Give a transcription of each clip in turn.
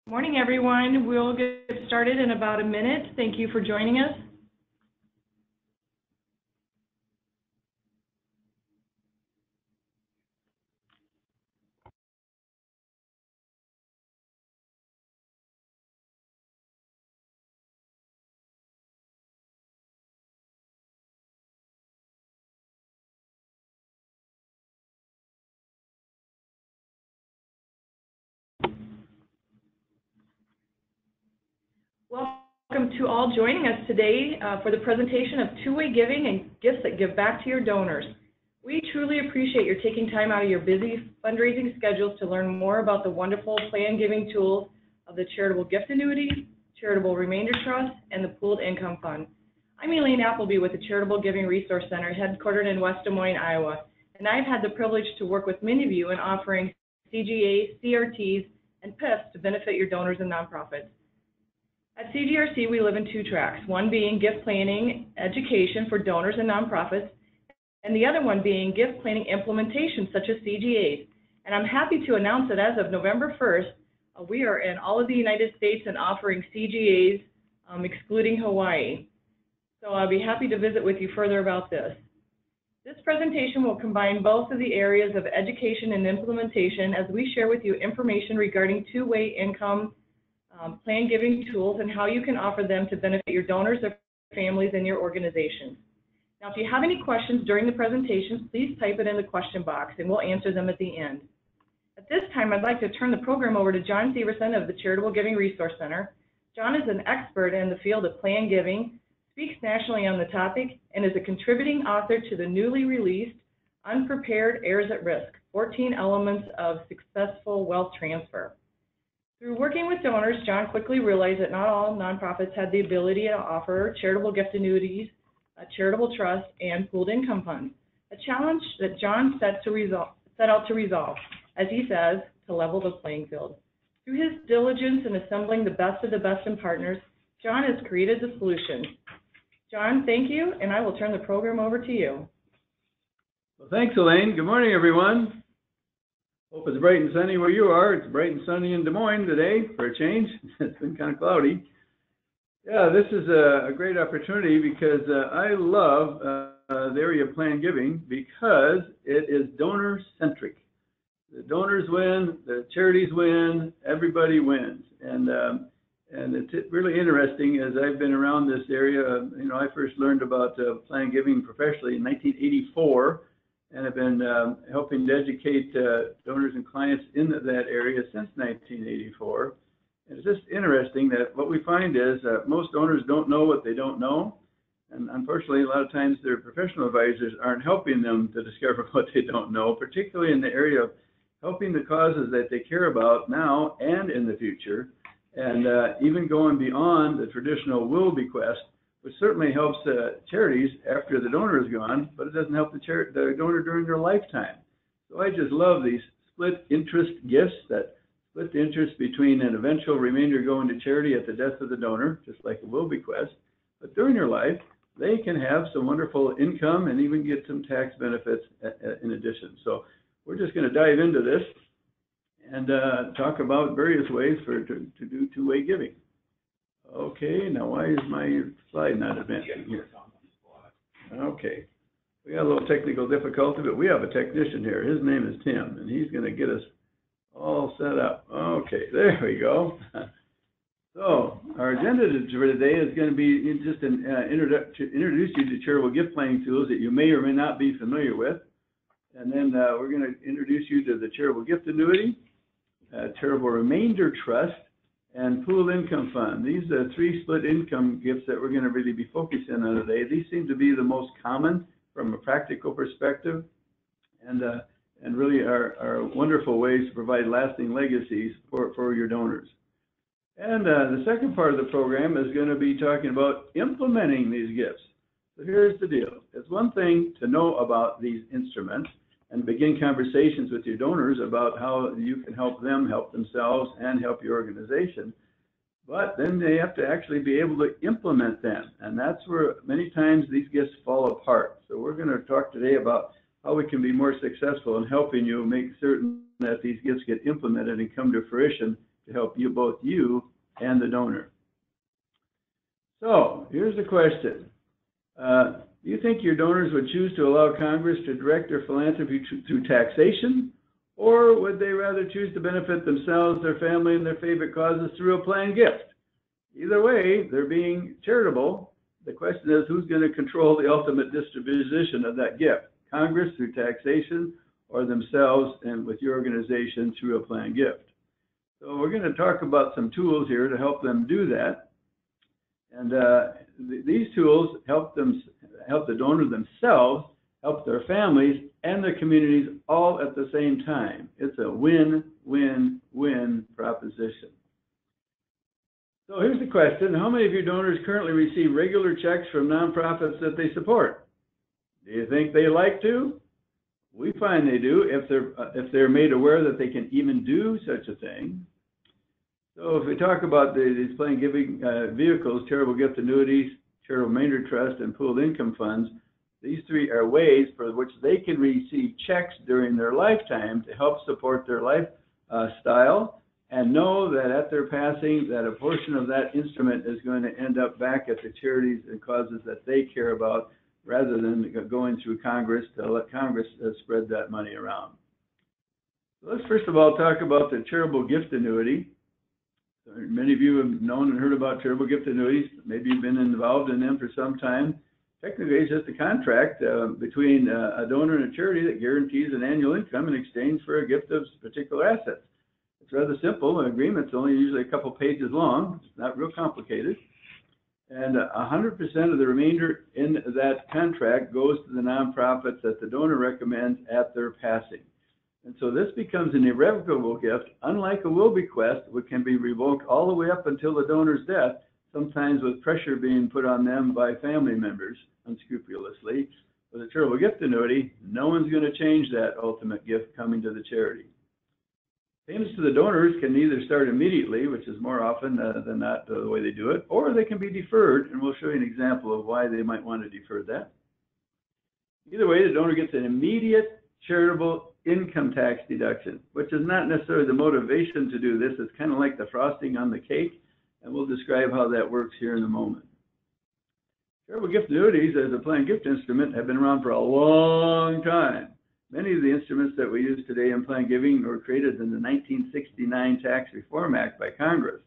Morning, everyone. We'll get started in about a minute. Thank you for joining us. Welcome to all joining us today for the presentation of two-way giving and gifts that give back to your donors. We truly appreciate your taking time out of your busy fundraising schedules to learn more about the wonderful plan giving tools of the Charitable Gift Annuity, Charitable Remainder Trust, and the Pooled Income Fund. I'm Elaine Appleby with the Charitable Giving Resource Center, headquartered in West Des Moines, Iowa, and I've had the privilege to work with many of you in offering CGAs, CRTs, and PIFs to benefit your donors and nonprofits. At CGRC, we live in two tracks, one being gift planning education for donors and nonprofits, and the other one being gift planning implementation, such as CGAs. And I'm happy to announce that as of November 1st, we are in all of the United States and offering CGAs, excluding Hawaii. So I'll be happy to visit with you further about this. This presentation will combine both of the areas of education and implementation as we share with you information regarding two-way income plan giving tools and how you can offer them to benefit your donors, their families, and your organizations. Now, if you have any questions during the presentation, please type it in the question box and we'll answer them at the end. At this time, I'd like to turn the program over to John Severson of the Charitable Giving Resource Center. John is an expert in the field of plan giving, speaks nationally on the topic, and is a contributing author to the newly released Unprepared Heirs at Risk, 14 Elements of Successful Wealth Transfer. Through working with donors, John quickly realized that not all nonprofits had the ability to offer charitable gift annuities, a charitable trust, and pooled income funds, a challenge that John set out to resolve, as he says, to level the playing field. Through his diligence in assembling the best of the best in partners, John has created the solution. John, thank you, and I will turn the program over to you. Well, thanks, Elaine. Good morning, everyone. Hope it's bright and sunny where you are. It's bright and sunny in Des Moines today for a change. It's been kind of cloudy. Yeah, this is a great opportunity because I love the area of plan giving because it is donor-centric. The donors win, the charities win, everybody wins. And it's really interesting as I've been around this area. I first learned about plan giving professionally in 1984. And have been helping to educate donors and clients in that area since 1984. And it's just interesting that what we find is that most donors don't know what they don't know. And unfortunately, a lot of times their professional advisors aren't helping them to discover what they don't know, particularly in the area of helping the causes that they care about now and in the future. And even going beyond the traditional will bequest, which certainly helps charities after the donor is gone, but it doesn't help the donor during their lifetime. So I just love these split interest gifts that split the interest between an eventual remainder going to charity at the death of the donor, just like a will bequest. But during their life, they can have some wonderful income and even get some tax benefits in addition. So we're just going to dive into this and talk about various ways to do two-way giving. Okay, now why is my slide not advancing here? Okay, we got a little technical difficulty, but we have a technician here. His name is Tim, and he's going to get us all set up. Okay, there we go. So our agenda for today is going to be just to introduce you to charitable gift planning tools that you may or may not be familiar with. And then we're going to introduce you to the charitable gift annuity, charitable remainder trust, and pooled income fund. These are three split income gifts that we're going to really be focusing on today. These seem to be the most common from a practical perspective, and really are wonderful ways to provide lasting legacies for your donors. And the second part of the program is going to be talking about implementing these gifts. So here's the deal. It's one thing to know about these instruments and begin conversations with your donors about how you can help them help themselves and help your organization. But then they have to actually be able to implement them. And that's where many times these gifts fall apart. So we're going to talk today about how we can be more successful in helping you make certain that these gifts get implemented and come to fruition to help you, both you and the donor. So here's the question. Do you think your donors would choose to allow Congress to direct their philanthropy through taxation, or would they rather choose to benefit themselves, their family, and their favorite causes through a planned gift? Either way, they're being charitable. The question is, who's going to control the ultimate disposition of that gift? Congress through taxation, or themselves and with your organization through a planned gift? So we're going to talk about some tools here to help them do that. And these tools help the donor themselves, help their families, and their communities all at the same time. It's a win-win-win proposition. So here's the question. How many of your donors currently receive regular checks from nonprofits that they support? Do you think they like to? We find they do if they're made aware that they can even do such a thing. So if we talk about these planned giving vehicles, charitable gift annuities, charitable remainder trust, and pooled income funds, these three are ways for which they can receive checks during their lifetime to help support their lifestyle, and know that at their passing, that a portion of that instrument is going to end up back at the charities and causes that they care about, rather than going through Congress to let Congress spread that money around. So let's first of all talk about the charitable gift annuity. Many of you have known and heard about charitable gift annuities. Maybe you've been involved in them for some time. Technically, it's just a contract between a donor and a charity that guarantees an annual income in exchange for a gift of particular assets. It's rather simple. An agreement's only usually a couple pages long. It's not real complicated. And 100% of the remainder in that contract goes to the nonprofits that the donor recommends at their passing. And so this becomes an irrevocable gift, unlike a will bequest, which can be revoked all the way up until the donor's death, sometimes with pressure being put on them by family members unscrupulously. With a charitable gift annuity, no one's going to change that ultimate gift coming to the charity. Payments to the donors can either start immediately, which is more often than not the way they do it, or they can be deferred, and we'll show you an example of why they might want to defer that. Either way, the donor gets an immediate charitable income tax deduction, which is not necessarily the motivation to do this. It's kind of like the frosting on the cake, and we'll describe how that works here in a moment. Charitable gift annuities as a planned gift instrument have been around for a long time. Many of the instruments that we use today in planned giving were created in the 1969 Tax Reform Act by Congress.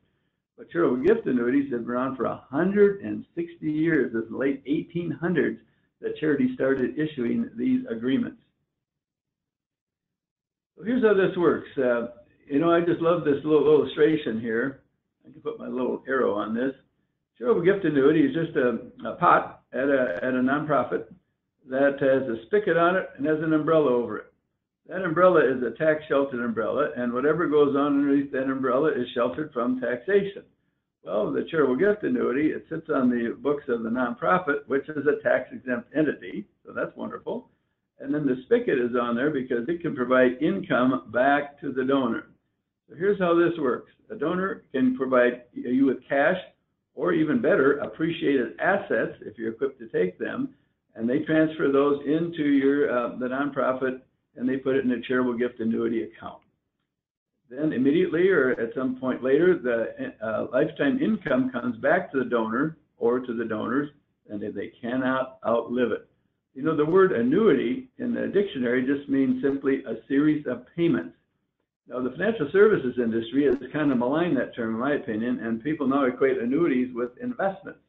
But charitable gift annuities have been around for 160 years. It's the late 1800s that charities started issuing these agreements. So here's how this works. I just love this little illustration here. I can put my little arrow on this. Charitable gift annuity is just a pot at a nonprofit that has a spigot on it and has an umbrella over it. That umbrella is a tax-sheltered umbrella, and whatever goes on underneath that umbrella is sheltered from taxation. Well, the charitable gift annuity, it sits on the books of the nonprofit, which is a tax-exempt entity, so that's wonderful. And then the spigot is on there because it can provide income back to the donor. So here's how this works. A donor can provide you with cash, or even better, appreciated assets if you're equipped to take them, and they transfer those into the nonprofit, and they put it in a charitable gift annuity account. Then immediately or at some point later, the lifetime income comes back to the donor or to the donors, and they cannot outlive it. You know, the word annuity in the dictionary just means simply a series of payments. Now, the financial services industry has kind of maligned that term, in my opinion, and people now equate annuities with investments.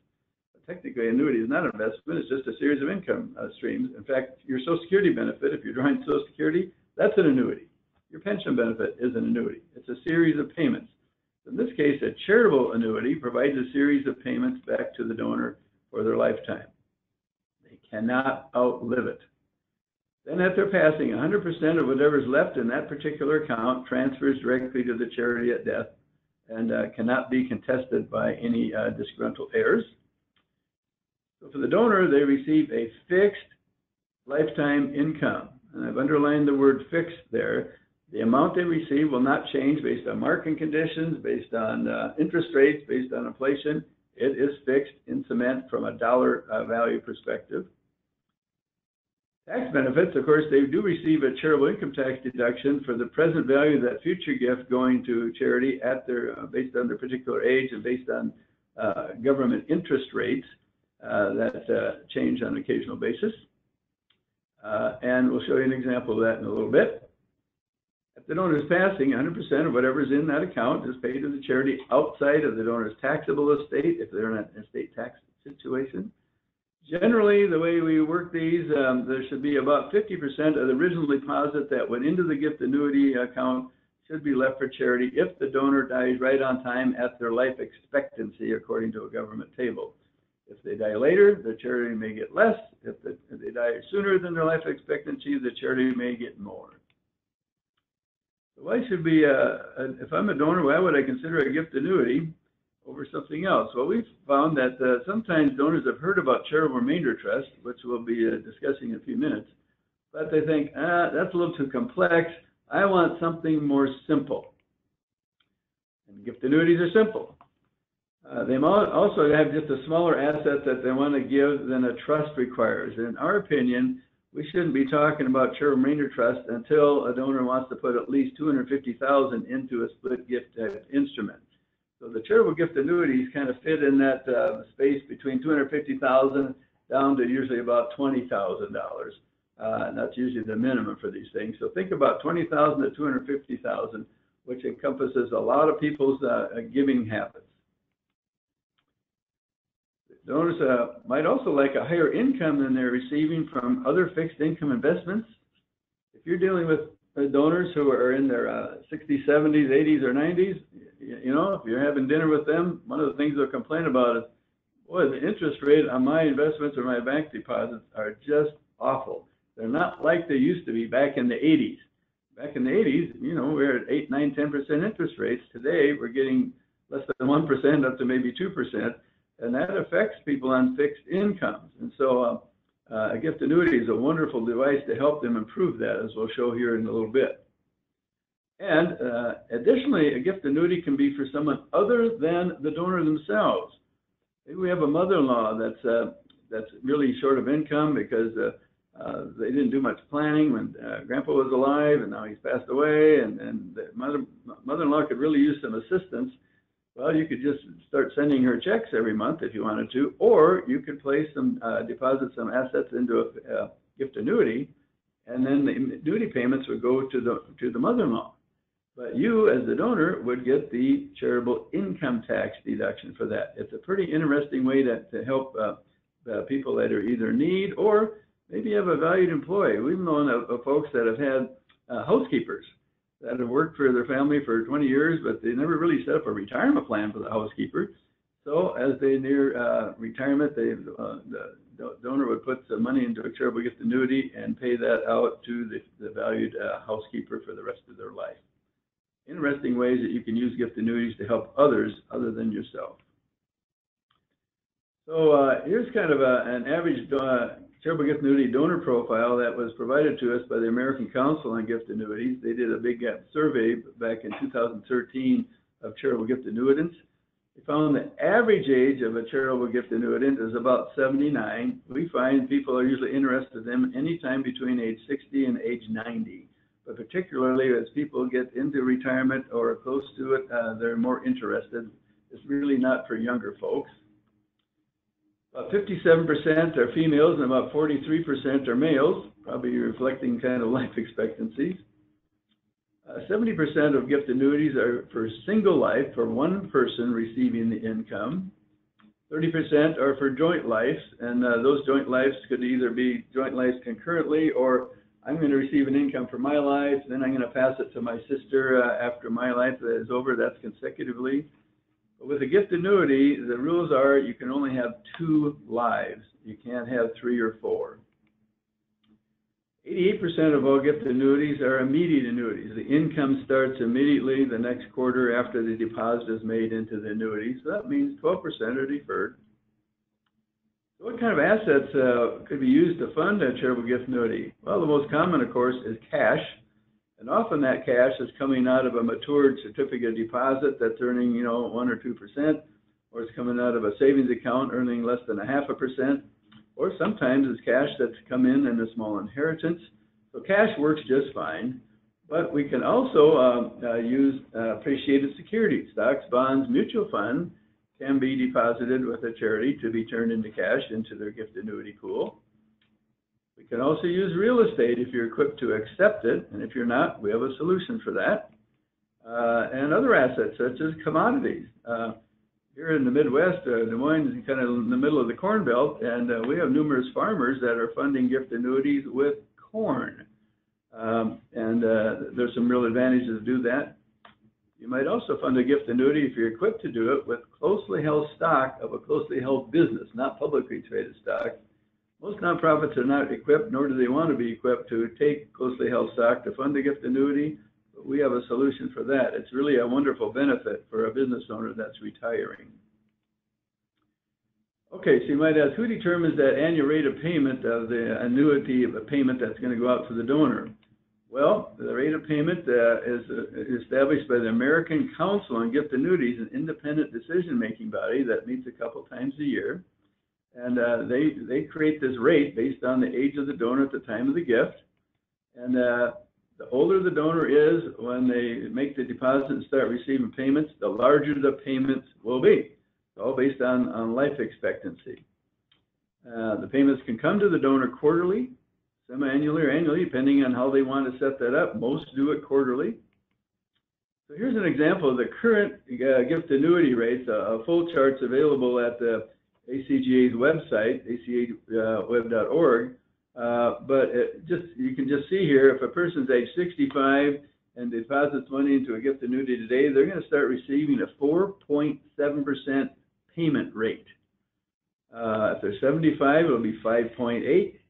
Technically, annuity is not an investment. It's just a series of income streams. In fact, your Social Security benefit, if you're drawing Social Security, that's an annuity. Your pension benefit is an annuity. It's a series of payments. In this case, a charitable annuity provides a series of payments back to the donor for their lifetime. They cannot outlive it. Then at their passing, 100% of whatever's left in that particular account transfers directly to the charity at death and cannot be contested by any disgruntled heirs. So for the donor, they receive a fixed lifetime income. And I've underlined the word fixed there. The amount they receive will not change based on market conditions, based on interest rates, based on inflation. It is fixed in cement from a dollar value perspective. Tax benefits, of course, they do receive a charitable income tax deduction for the present value of that future gift going to charity at their, based on their particular age and based on government interest rates that change on an occasional basis. And we'll show you an example of that in a little bit. If the donor is passing, 100% of whatever is in that account is paid to the charity outside of the donor's taxable estate if they're in an estate tax situation. Generally, the way we work these, there should be about 50% of the original deposit that went into the gift annuity account should be left for charity if the donor dies right on time at their life expectancy, according to a government table. If they die later, the charity may get less. If they die sooner than their life expectancy, the charity may get more. So why should we, if I'm a donor, why would I consider a gift annuity over something else? Well, we've found that sometimes donors have heard about charitable remainder trust, which we'll be discussing in a few minutes, but they think, that's a little too complex. I want something more simple. And gift annuities are simple. They also have just a smaller asset that they want to give than a trust requires. In our opinion, we shouldn't be talking about charitable remainder trust until a donor wants to put at least $250,000 into a split gift instrument. So the charitable gift annuities kind of fit in that space between $250,000 down to usually about $20,000. And that's usually the minimum for these things. So think about $20,000 to $250,000, which encompasses a lot of people's giving habits. Donors might also like a higher income than they're receiving from other fixed income investments. If you're dealing with donors who are in their 60s, 70s, 80s, or 90s, you know, if you're having dinner with them, one of the things they'll complain about is, boy, the interest rate on my investments or my bank deposits are just awful. They're not like they used to be back in the 80s. Back in the 80s, you know, we were at 8, 9, 10% interest rates. Today, we're getting less than 1% up to maybe 2%. And that affects people on fixed incomes. And so a gift annuity is a wonderful device to help them improve that, as we'll show here in a little bit. And additionally, a gift annuity can be for someone other than the donor themselves. Maybe we have a mother-in-law that's really short of income because they didn't do much planning when Grandpa was alive, and now he's passed away, and the mother-in-law could really use some assistance. Well, you could just start sending her checks every month if you wanted to, or you could place some, deposit some assets into a gift annuity, and then the annuity payments would go to the mother-in-law. But you, as the donor, would get the charitable income tax deduction for that. It's a pretty interesting way to help people that are either need or maybe have a valued employee. We've known of folks that have had housekeepers that have worked for their family for 20 years, but they never really set up a retirement plan for the housekeeper. So as they near retirement, the donor would put some money into a charitable gift annuity and pay that out to the valued housekeeper for the rest of their life. Interesting ways that you can use gift annuities to help others other than yourself. So here's kind of an average charitable gift annuity donor profile that was provided to us by the American Council on Gift Annuities. They did a big survey back in 2013 of charitable gift annuitants. They found the average age of a charitable gift annuitant is about 79. We find people are usually interested in them anytime between age 60 and age 90. But particularly as people get into retirement or close to it, they're more interested. It's really not for younger folks. About 57% are females and about 43% are males, probably reflecting kind of life expectancies. 70% of gift annuities are for single life, for one person receiving the income. 30% are for joint lives, and those joint lives could either be joint lives concurrently, or I'm going to receive an income for my life, then I'm going to pass it to my sister after my life is over. That's consecutively. But with a gift annuity, the rules are you can only have 2 lives. You can't have 3 or 4. 88% of all gift annuities are immediate annuities. The income starts immediately the next quarter after the deposit is made into the annuity. So that means 12% are deferred. So what kind of assets could be used to fund a charitable gift annuity? Well, the most common, of course, is cash. And often that cash is coming out of a matured certificate of deposit that's earning, 1 or 2%, or it's coming out of a savings account earning less than 0.5%. or sometimes it's cash that's come in a small inheritance. So cash works just fine, but we can also use appreciated securities. Stocks, bonds, mutual funds can be deposited with a charity to be turned into cash into their gift annuity pool. We can also use real estate if you're equipped to accept it, and if you're not, we have a solution for that. And other assets such as commodities. Here in the Midwest, Des Moines is kind of in the middle of the Corn Belt, and we have numerous farmers that are funding gift annuities with corn. There's some real advantages to do that. You might also fund a gift annuity if you're equipped to do it with closely held stock of a closely held business, not publicly traded stock. Most nonprofits are not equipped, nor do they want to be equipped to take closely held stock to fund a gift annuity, but we have a solution for that. It's really a wonderful benefit for a business owner that's retiring. Okay, so you might ask, who determines that annual rate of payment of the annuity of a payment that's going to go out to the donor? Well, the rate of payment is established by the American Council on Gift Annuities, an independent decision-making body that meets a couple times a year. And they create this rate based on the age of the donor at the time of the gift. And the older the donor is when they make the deposit and start receiving payments, the larger the payments will be. It's all based on life expectancy. The payments can come to the donor quarterly, semi-annually, or annually, depending on how they want to set that up. Most do it quarterly. So here's an example of the current gift annuity rates. A full chart's available at the ACGA's website, acaweb.org. But you can just see here, if a person's age 65 and deposits money into a gift annuity today, they're going to start receiving a 4.7% payment rate. If they're 75, it'll be 5.8. If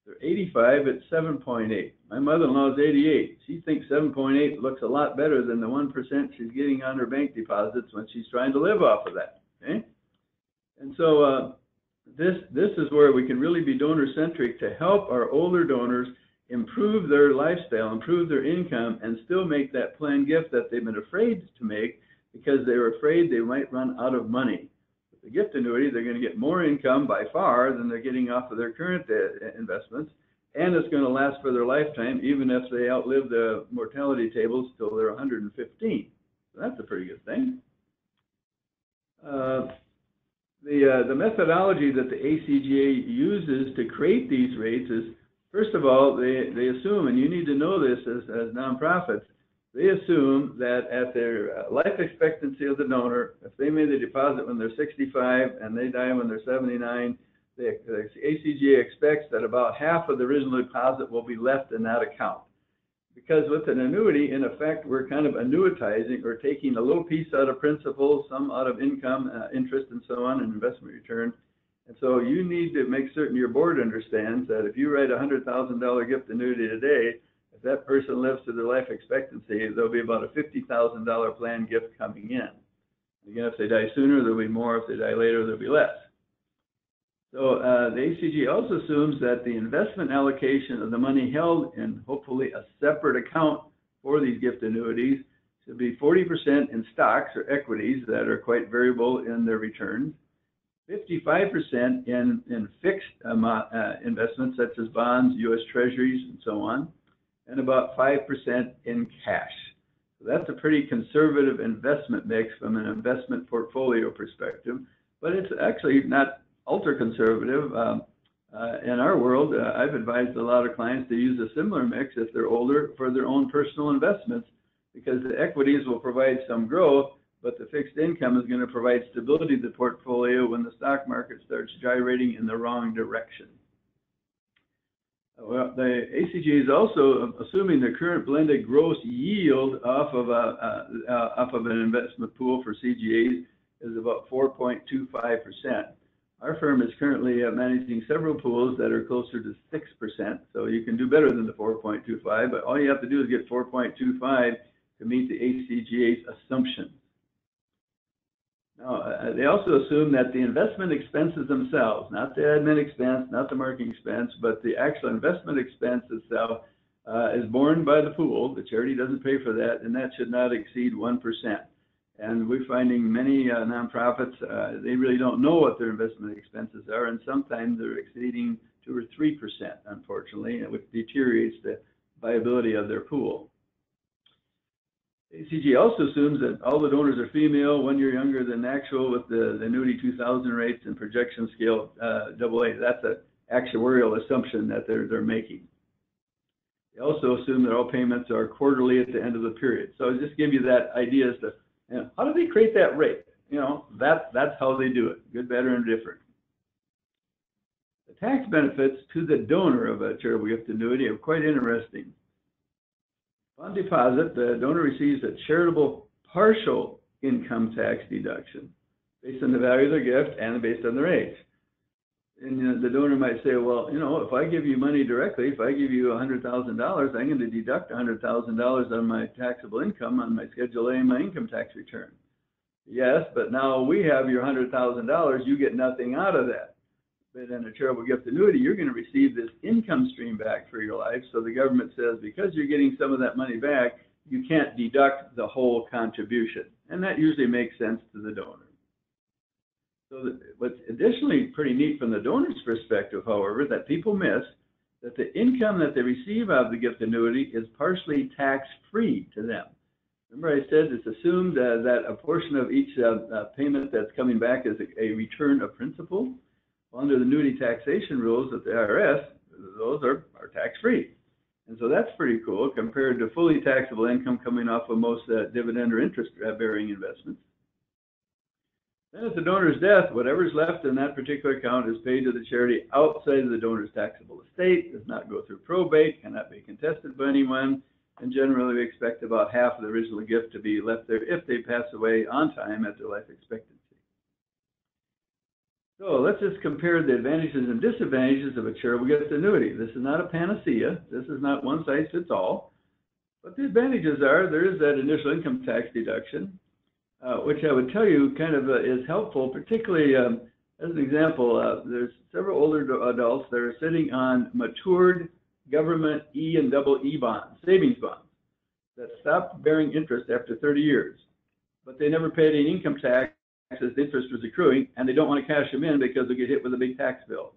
they're 85, it's 7.8. My mother-in-law is 88. She thinks 7.8 looks a lot better than the 1% she's getting on her bank deposits when she's trying to live off of that. Okay? And so this is where we can really be donor-centric to help our older donors improve their lifestyle, improve their income, and still make that planned gift that they've been afraid to make because they were afraid they might run out of money. With the gift annuity, they're going to get more income by far than they're getting off of their current investments, and it's going to last for their lifetime, even if they outlive the mortality tables till they're 115. So that's a pretty good thing. The methodology that the ACGA uses to create these rates is, first of all, they assume, and you need to know this as nonprofits, they assume that at their life expectancy of the donor, if they made the deposit when they're 65 and they die when they're 79, the ACGA expects that about half of the original deposit will be left in that account. Because with an annuity, in effect, we're kind of annuitizing or taking a little piece out of principal, some out of income, interest, and so on, and investment return. And so you need to make certain your board understands that if you write a $100,000 gift annuity today, if that person lives to their life expectancy, there'll be about a $50,000 planned gift coming in. Again, if they die sooner, there'll be more. If they die later, there'll be less. So the ACG also assumes that the investment allocation of the money held in hopefully a separate account for these gift annuities should be 40% in stocks or equities that are quite variable in their returns, 55% in fixed investments such as bonds, U.S. Treasuries, and so on, and about 5% in cash. So that's a pretty conservative investment mix from an investment portfolio perspective, but it's actually not ultra-conservative. In our world, I've advised a lot of clients to use a similar mix if they're older for their own personal investments, because the equities will provide some growth, but the fixed income is going to provide stability to the portfolio when the stock market starts gyrating in the wrong direction. Well, the ACG is also assuming the current blended gross yield off of an investment pool for CGAs is about 4.25%. Our firm is currently managing several pools that are closer to 6%, so you can do better than the 4.25, but all you have to do is get 4.25 to meet the ACGA's assumptions. Now, they also assume that the investment expenses themselves, not the admin expense, not the marketing expense, but the actual investment expense itself is borne by the pool. The charity doesn't pay for that, and that should not exceed 1%. And we're finding many nonprofits, they really don't know what their investment expenses are, and sometimes they're exceeding 2 or 3%, unfortunately, which deteriorates the viability of their pool. ACG also assumes that all the donors are female, 1 year younger than actual, with the annuity 2000 rates and projection scale AA. That's an actuarial assumption that they're making. They also assume that all payments are quarterly at the end of the period. So I'll just give you that idea as to, you know, how do they create that rate? You know, that's how they do it, good, better, and different. The tax benefits to the donor of a charitable gift annuity are quite interesting. On deposit, the donor receives a charitable partial income tax deduction based on the value of their gift and based on their age. And the donor might say, well, you know, if I give you money directly, if I give you $100,000, I'm going to deduct $100,000 on my taxable income on my Schedule A and my income tax return. Yes, but now we have your $100,000, you get nothing out of that. But in a charitable gift annuity, you're going to receive this income stream back for your life. So the government says, because you're getting some of that money back, you can't deduct the whole contribution. And that usually makes sense to the donor. So what's additionally pretty neat from the donor's perspective, however, that people miss, that the income that they receive out of the gift annuity is partially tax-free to them. Remember I said it's assumed that a portion of each payment that's coming back is a return of principal. Well, under the annuity taxation rules of the IRS, those are tax-free. And so that's pretty cool compared to fully taxable income coming off of most dividend or interest-bearing investments. Then at the donor's death, whatever's left in that particular account is paid to the charity outside of the donor's taxable estate, does not go through probate, cannot be contested by anyone, and generally we expect about half of the original gift to be left there if they pass away on time at their life expectancy. So let's just compare the advantages and disadvantages of a charitable gift annuity. This is not a panacea. This is not one size fits all. But the advantages are there is that initial income tax deduction, which I would tell you kind of is helpful, particularly as an example, there's several older adults that are sitting on matured government E and double E bonds, savings bonds, that stopped bearing interest after 30 years. But they never paid any income tax as the interest was accruing, and they don't want to cash them in because they'll get hit with a big tax bill.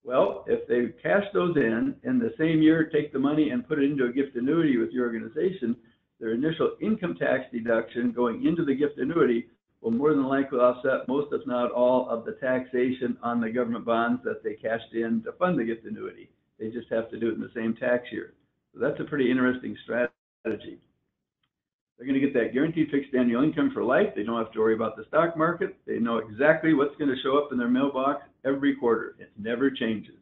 Well, if they cash those in the same year, take the money and put it into a gift annuity with your organization, their initial income tax deduction going into the gift annuity will more than likely offset most, if not all, of the taxation on the government bonds that they cashed in to fund the gift annuity. They just have to do it in the same tax year. So that's a pretty interesting strategy. They're going to get that guaranteed fixed annual income for life. They don't have to worry about the stock market. They know exactly what's going to show up in their mailbox every quarter. It never changes.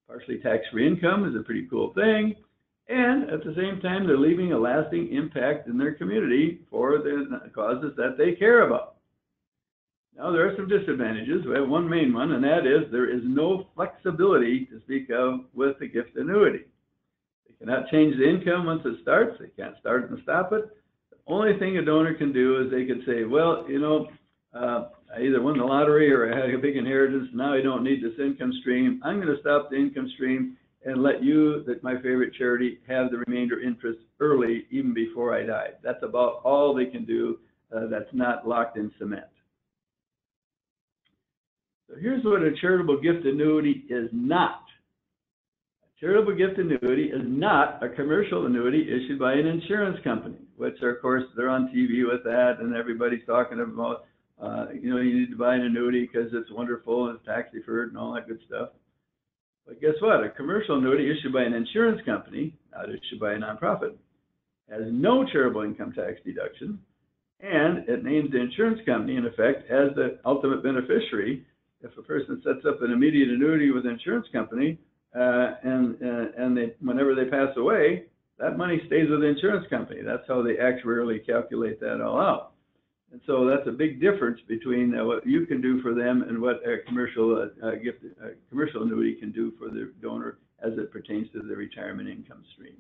Partially tax-free income is a pretty cool thing. And at the same time, they're leaving a lasting impact in their community for the causes that they care about. Now, there are some disadvantages. We have one main one, and that is there is no flexibility to speak of with the gift annuity. They cannot change the income once it starts. They can't start and stop it. The only thing a donor can do is they could say, well, you know, I either won the lottery or I had a big inheritance. Now I don't need this income stream. I'm going to stop the income stream and let you, that my favorite charity, have the remainder interest early, even before I die. That's about all they can do that's not locked in cement. So here's what a charitable gift annuity is not. A charitable gift annuity is not a commercial annuity issued by an insurance company, which, of course, they're on TV with that, and everybody's talking about, you know, you need to buy an annuity because it's wonderful and it's tax deferred and all that good stuff. But guess what? A commercial annuity issued by an insurance company, not issued by a nonprofit, has no charitable income tax deduction, and it names the insurance company, in effect, as the ultimate beneficiary. If a person sets up an immediate annuity with an insurance company, and whenever they pass away, that money stays with the insurance company. That's how they actuarially calculate that all out. And so that's a big difference between what you can do for them and what a commercial commercial annuity can do for the donor as it pertains to the retirement income stream.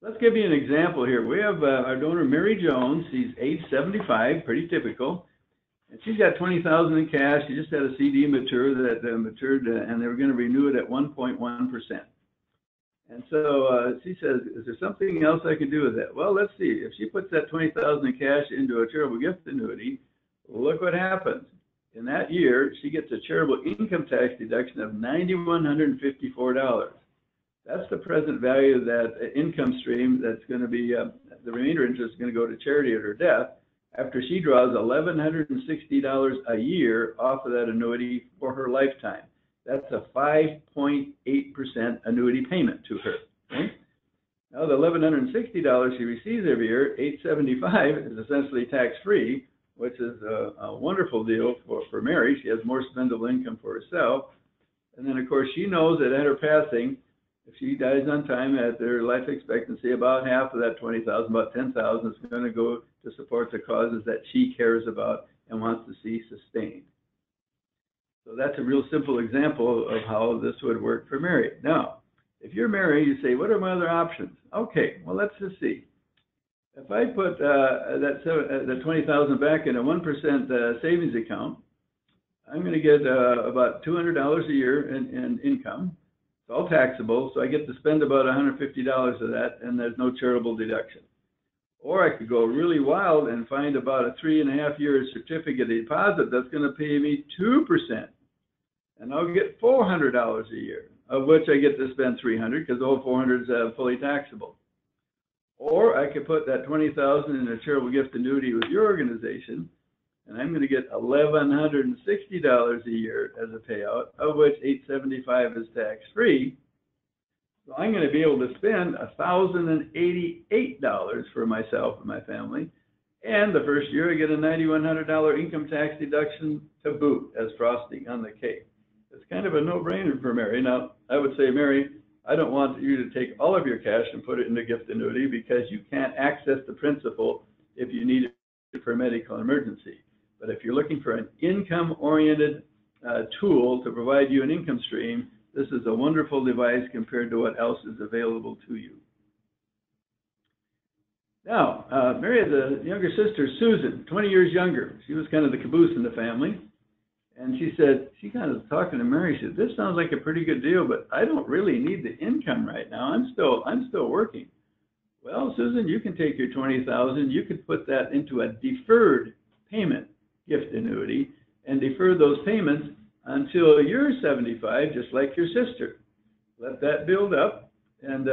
Let's give you an example here. We have our donor, Mary Jones. She's age 75, pretty typical. And she's got $20,000 in cash. She just had a CD mature that matured, and they were going to renew it at 1.1%. And so she says, is there something else I can do with that? Well, let's see. If she puts that $20,000 in cash into a charitable gift annuity, look what happens. In that year, she gets a charitable income tax deduction of $9,154. That's the present value of that income stream that's going to be, the remainder interest is going to go to charity at her death after she draws $1,160 a year off of that annuity for her lifetime. That's a 5.8% annuity payment to her. Okay? Now the $1,160 she receives every year, $875 is essentially tax-free, which is a wonderful deal for Mary. She has more spendable income for herself. And then, of course, she knows that at her passing, if she dies on time at their life expectancy, about half of that $20,000, about $10,000, is going to go to support the causes that she cares about and wants to see sustained. So that's a real simple example of how this would work for Mary. Now, if you're Mary, you say, what are my other options? Okay, well, let's just see. If I put that $20,000 back in a 1% savings account, I'm going to get about $200 a year in income. It's all taxable, so I get to spend about $150 of that, and there's no charitable deduction. Or I could go really wild and find about a 3.5-year certificate of deposit that's going to pay me 2%. And I'll get $400 a year, of which I get to spend $300 because the whole $400 is fully taxable. Or I could put that $20,000 in a charitable gift annuity with your organization, and I'm going to get $1,160 a year as a payout, of which $875 is tax-free. So I'm going to be able to spend $1,088 for myself and my family, and the first year I get a $9,100 income tax deduction to boot as frosting on the cake. It's kind of a no-brainer for Mary. Now, I would say, Mary, I don't want you to take all of your cash and put it in a gift annuity because you can't access the principal if you need it for a medical emergency. But if you're looking for an income-oriented tool to provide you an income stream, this is a wonderful device compared to what else is available to you. Now, Mary has a younger sister, Susan, 20 years younger. She was kind of the caboose in the family. And she said, she kind of was talking to Mary, she said, this sounds like a pretty good deal, but I don't really need the income right now. I'm still working. Well, Susan, you can take your $20,000, you could put that into a deferred payment gift annuity and defer those payments until you're 75, just like your sister. Let that build up, and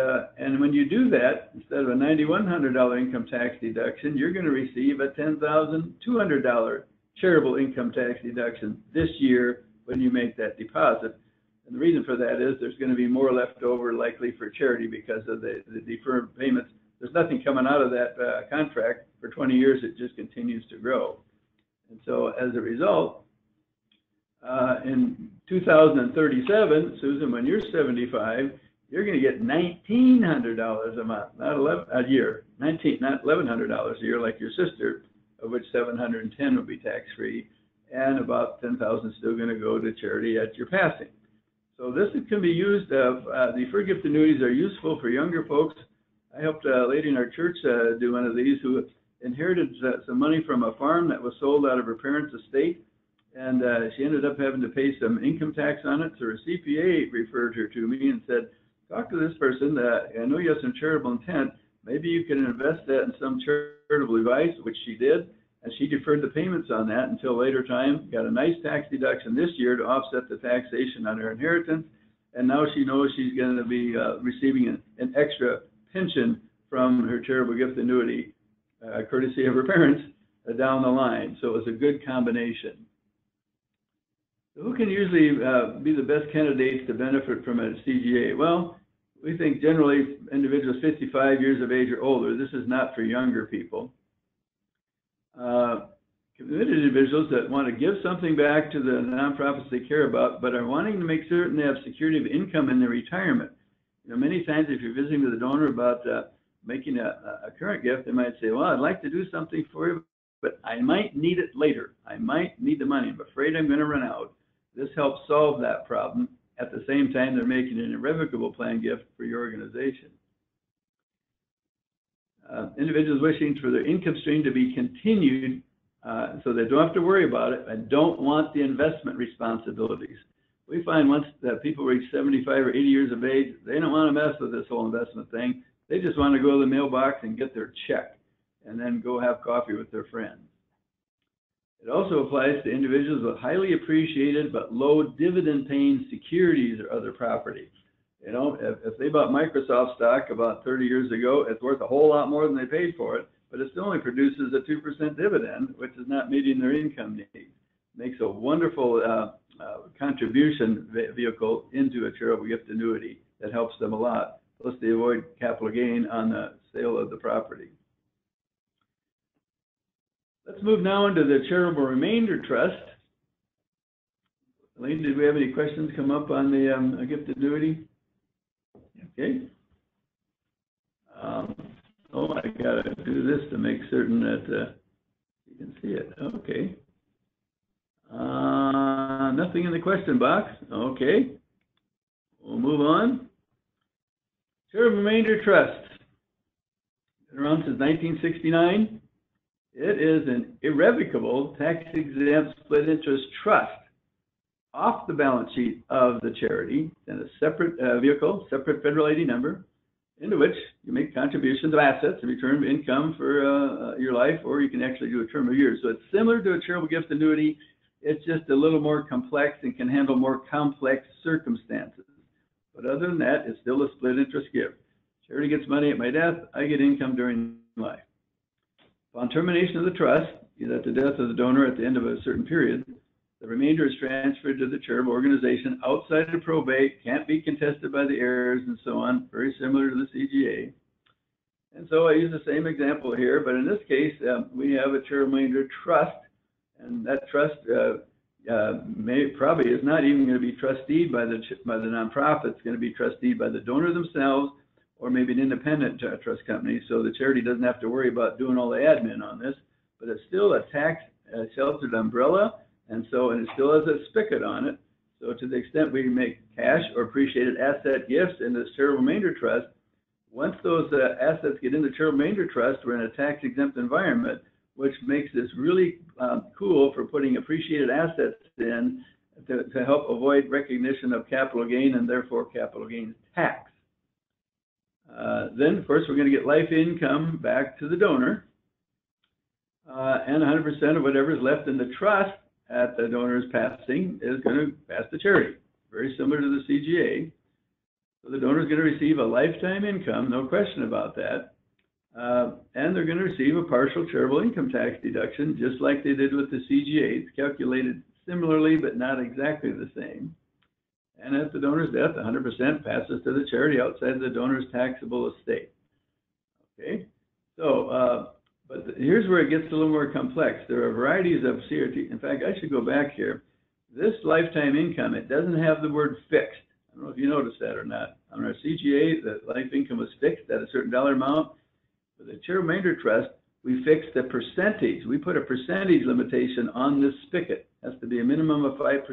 when you do that, instead of a $9,100 income tax deduction, you're going to receive a $10,200 charitable income tax deduction this year when you make that deposit. And the reason for that is there's going to be more left over likely for charity because of the deferred payments. There's nothing coming out of that contract for 20 years. It just continues to grow. And so as a result, in 2037, Susan, when you're 75, you're going to get $1,900 a month, not a year, not $1,100 a year like your sister, of which $710 will be tax-free, and about $10,000 still going to go to charity at your passing. So this can be used. Deferred gift annuities are useful for younger folks. I helped a lady in our church do one of these who inherited some money from a farm that was sold out of her parents' estate, and she ended up having to pay some income tax on it. So her CPA referred her to me and said, talk to this person. I know you have some charitable intent. Maybe you can invest that in some charitable device, which she did, and she deferred the payments on that until later time, got a nice tax deduction this year to offset the taxation on her inheritance, and now she knows she's going to be receiving an extra pension from her charitable gift annuity, courtesy of her parents, down the line. So it was a good combination. So who can usually be the best candidates to benefit from a CGA? Well, we think generally individuals 55 years of age or older. This is not for younger people. Committed individuals that want to give something back to the nonprofits they care about, but are wanting to make certain they have security of income in their retirement. You know, many times if you're visiting with a donor about making a current gift, they might say, well, I'd like to do something for you, but I might need it later. I might need the money. I'm afraid I'm going to run out. This helps solve that problem. At the same time, they're making an irrevocable plan gift for your organization. Individuals wishing for their income stream to be continued so they don't have to worry about it and don't want the investment responsibilities. we find once that people reach 75 or 80 years of age, they don't want to mess with this whole investment thing. They just want to go to the mailbox and get their check and then go have coffee with their friends. It also applies to individuals with highly appreciated but low dividend-paying securities or other property. You know, if they bought Microsoft stock about 30 years ago, it's worth a whole lot more than they paid for it, but it still only produces a 2% dividend, which is not meeting their income needs. Makes a wonderful contribution vehicle into a charitable gift annuity that helps them a lot. Plus, they avoid capital gain on the sale of the property. Let's move now into the charitable remainder trust. Elaine, did we have any questions come up on the gift annuity? Okay. Oh, I gotta do this to make certain that you can see it. Okay. Nothing in the question box. Okay. We'll move on. Charitable remainder trust. Been around since 1969. It is an irrevocable tax-exempt split interest trust off the balance sheet of the charity and a separate vehicle, separate federal ID number, into which you make contributions of assets and return income for your life, or you can actually do a term of years. So it's similar to a charitable gift annuity. It's just a little more complex and can handle more complex circumstances. But other than that, it's still a split interest gift. Charity gets money at my death, I get income during life. Upon termination of the trust, either at the death of the donor at the end of a certain period, the remainder is transferred to the charitable organization outside of probate, can't be contested by the heirs, and so on, very similar to the CGA. And so I use the same example here, but in this case, we have a charitable remainder trust, and that trust probably is not even going to be trusteed by the nonprofit. It's going to be trusteed by the donor themselves, or maybe an independent trust company, so the charity doesn't have to worry about doing all the admin on this, but it's still a tax sheltered umbrella, and it still has a spigot on it. So to the extent we make cash or appreciated asset gifts in this charitable remainder trust, once those assets get in the charitable remainder trust, we're in a tax exempt environment, which makes this really cool for putting appreciated assets in to help avoid recognition of capital gain and therefore capital gains tax. Then, of course, we're going to get life income back to the donor, and 100% of whatever is left in the trust at the donor's passing is going to pass to charity, very similar to the CGA. So the donor is going to receive a lifetime income, no question about that, and they're going to receive a partial charitable income tax deduction, just like they did with the CGA. It's calculated similarly, but not exactly the same. And at the donor's death, 100% passes to the charity outside the donor's taxable estate. Okay, so, but here's where it gets a little more complex. There are varieties of CRT. In fact, I should go back here. This lifetime income, it doesn't have the word fixed. I don't know if you noticed that or not. On our CGA, the life income was fixed at a certain dollar amount. For the charitable remainder trust, we fixed the percentage. We put a percentage limitation on this spigot. It has to be a minimum of 5%.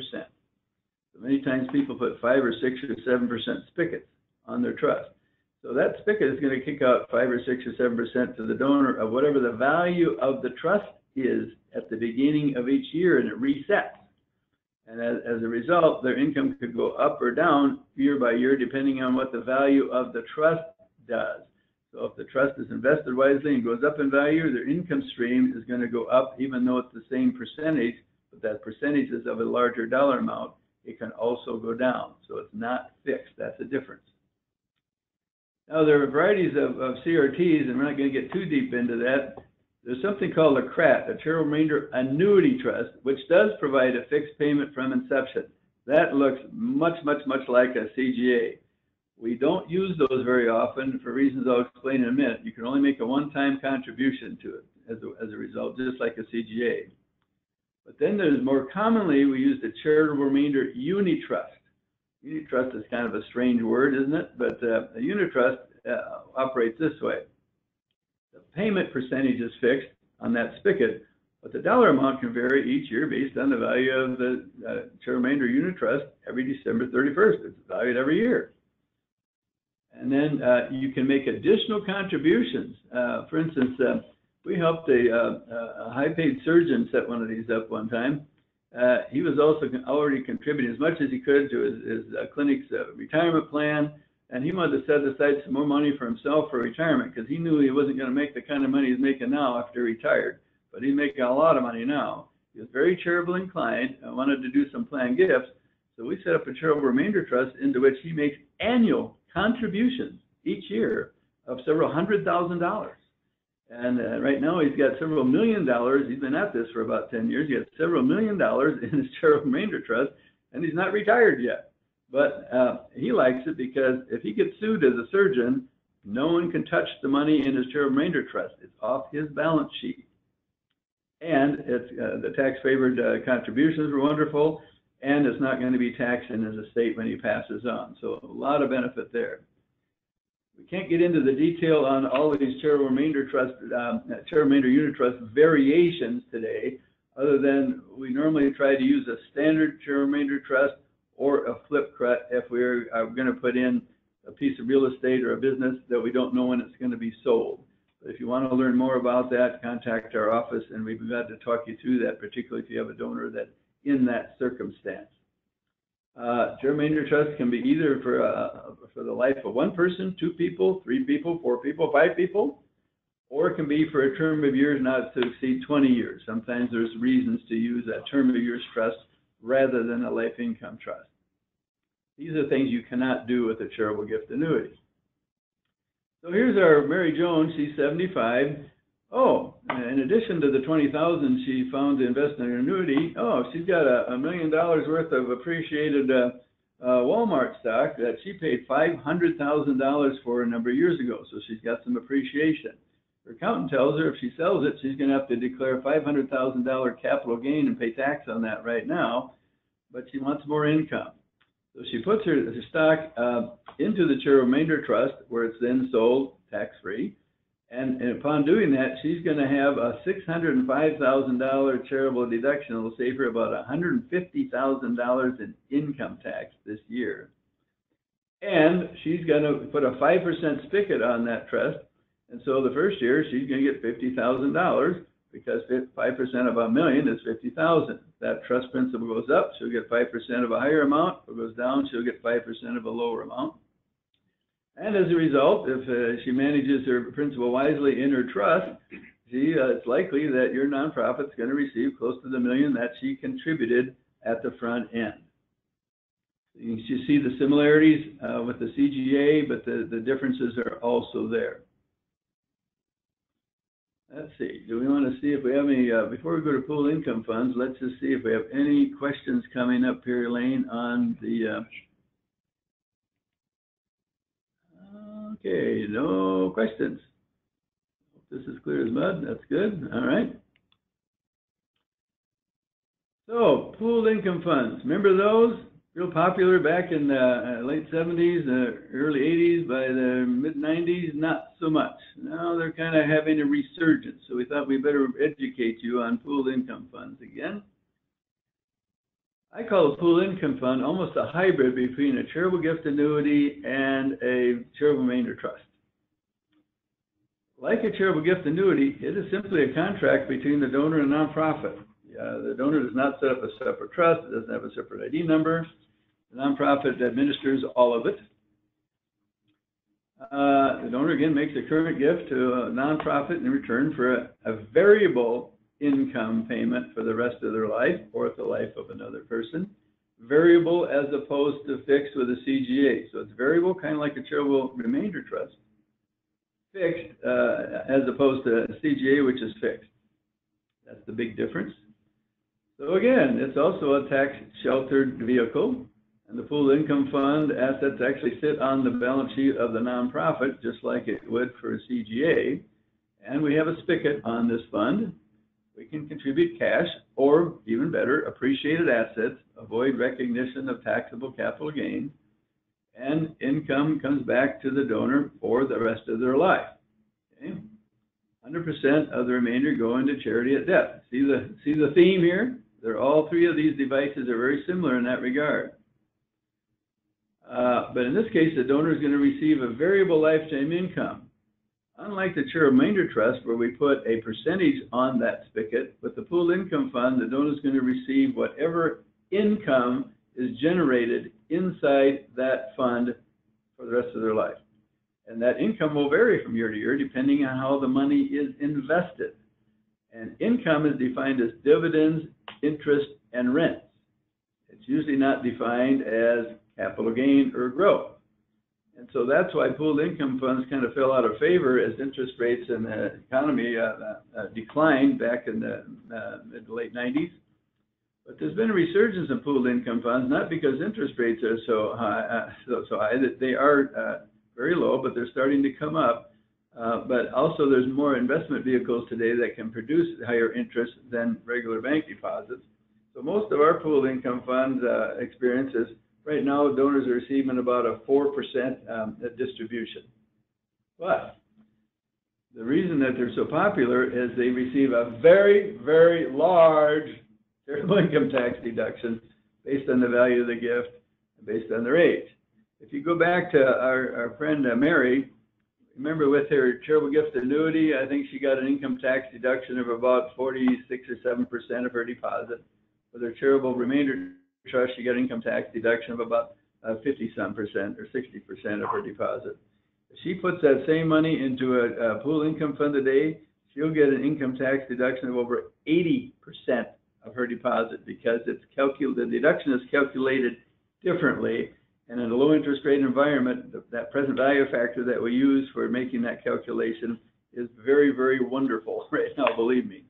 Many times people put 5 or 6 or 7% spigots on their trust. So that spigot is going to kick out 5 or 6 or 7% to the donor of whatever the value of the trust is at the beginning of each year, and it resets. And as a result, their income could go up or down year by year depending on what the value of the trust does. So if the trust is invested wisely and goes up in value, their income stream is going to go up even though it's the same percentage, but that percentage is of a larger dollar amount. It can also go down, so it's not fixed. That's the difference. Now, there are varieties of CRTs, and we're not going to get too deep into that. There's something called a CRAT, a Charitable Remainder Annuity Trust, which does provide a fixed payment from inception. That looks much, much, much like a CGA. We don't use those very often for reasons I'll explain in a minute. You can only make a one-time contribution to it as a result, just like a CGA. But then there's more commonly, we use the Charitable Remainder Unitrust. Unitrust is kind of a strange word, isn't it? But a unitrust operates this way. The payment percentage is fixed on that spigot, but the dollar amount can vary each year based on the value of the Charitable Remainder Unitrust every December 31st. It's valued every year. And then you can make additional contributions. For instance, we helped a high-paid surgeon set one of these up one time, he was also already contributing as much as he could to his clinic's retirement plan, and he wanted to set aside some more money for himself for retirement because he knew he wasn't going to make the kind of money he's making now after he retired, but he's making a lot of money now. He was very charitable inclined and wanted to do some planned gifts, so we set up a charitable remainder trust into which he makes annual contributions each year of several $100,000. And right now he's got several $1 million. He's been at this for about 10 years. He has several $1 million in his charitable remainder trust, and he's not retired yet. But he likes it because if he gets sued as a surgeon, no one can touch the money in his charitable remainder trust. It's off his balance sheet. And it's the tax-favored contributions were wonderful, and it's not going to be taxed in his estate when he passes on. So a lot of benefit there. We can't get into the detail on all of these charitable remainder trust, charitable remainder unit trust variations today, other than we normally try to use a standard charitable remainder trust or a flip CRUT if we're going to put in a piece of real estate or a business that we don't know when it's going to be sold. But if you want to learn more about that, contact our office, and we've got to talk you through that, particularly if you have a donor that's in that circumstance. Charitable remainder trust can be either for the life of one person, 2 people, 3 people, 4 people, 5 people, or it can be for a term of years not to exceed 20 years. Sometimes there's reasons to use that term of years trust rather than a life income trust. These are things you cannot do with a charitable gift annuity. So here's our Mary Jones. She's 75. Oh, in addition to the $20,000 she found to invest in her annuity, she's got $1 million worth of appreciated Walmart stock that she paid $500,000 for a number of years ago. So she's got some appreciation. Her accountant tells her if she sells it, she's going to have to declare a $500,000 capital gain and pay tax on that right now, but she wants more income. So she puts her stock into the charitable remainder trust, where it's then sold tax-free. And upon doing that, she's going to have a $605,000 charitable deduction. It'll save her about $150,000 in income tax this year. And she's going to put a 5% spigot on that trust. And so the first year, she's going to get $50,000 because 5% of $1 million is $50,000. That trust principal goes up, she'll get 5% of a higher amount. If it goes down, she'll get 5% of a lower amount. And as a result, if she manages her principal wisely in her trust, it's likely that your nonprofit's going to receive close to the $1 million that she contributed at the front end. You see the similarities with the CGA, but the differences are also there. Let's see, do we want to see if we have any, before we go to pooled income funds, let's just see if we have any questions coming up here, Elaine, on the, okay, no questions. This is clear as mud, that's good, all right. So, pooled income funds, remember those? Real popular back in the late 70s, early 80s, by the mid-90s, not so much. Now they're kind of having a resurgence, so we thought we better educate you on pooled income funds again. I call a pooled income fund almost a hybrid between a charitable gift annuity and a charitable remainder trust. Like a charitable gift annuity, it is simply a contract between the donor and nonprofit. The donor does not set up a separate trust, it doesn't have a separate ID number. The nonprofit administers all of it. The donor again makes a current gift to a nonprofit in return for a variable income payment for the rest of their life or the life of another person. Variable as opposed to fixed with a CGA. So it's variable, kind of like a charitable remainder trust. Fixed as opposed to a CGA, which is fixed. That's the big difference. So again, it's also a tax-sheltered vehicle. And the pooled income fund assets actually sit on the balance sheet of the nonprofit, just like it would for a CGA. And we have a spigot on this fund. We can contribute cash, or even better, appreciated assets, avoid recognition of taxable capital gains, and income comes back to the donor for the rest of their life. Okay? 100% of the remainder go into charity at death. See the theme here? All three of these devices are very similar in that regard. But in this case, the donor is going to receive a variable lifetime income Unlike the charitable remainder trust, where we put a percentage on that spigot, with the pooled income fund, the donor is going to receive whatever income is generated inside that fund for the rest of their life. And that income will vary from year to year depending on how the money is invested. And income is defined as dividends, interest, and rents. It's usually not defined as capital gain or growth. And so that's why pooled income funds kind of fell out of favor as interest rates in the economy declined back in the mid to late 90s. But there's been a resurgence in pooled income funds, not because interest rates are so high, that they are very low, but they're starting to come up. But also there's more investment vehicles today that can produce higher interest than regular bank deposits. So most of our pooled income fund experiences, right now donors are receiving about a 4% distribution. But the reason that they're so popular is they receive a very, very large charitable income tax deduction based on the value of the gift and based on their age. If you go back to our friend Mary, remember with her charitable gift annuity, I think she got an income tax deduction of about 46 or 7% of her deposit. With her charitable remainder trust, she got an income tax deduction of about 50-some% or 60% of her deposit. If she puts that same money into a pooled income fund today, she'll get an income tax deduction of over 80% of her deposit because the deduction is calculated differently. And in a low interest rate environment, that present value factor that we use for making that calculation is very, very wonderful right now, believe me.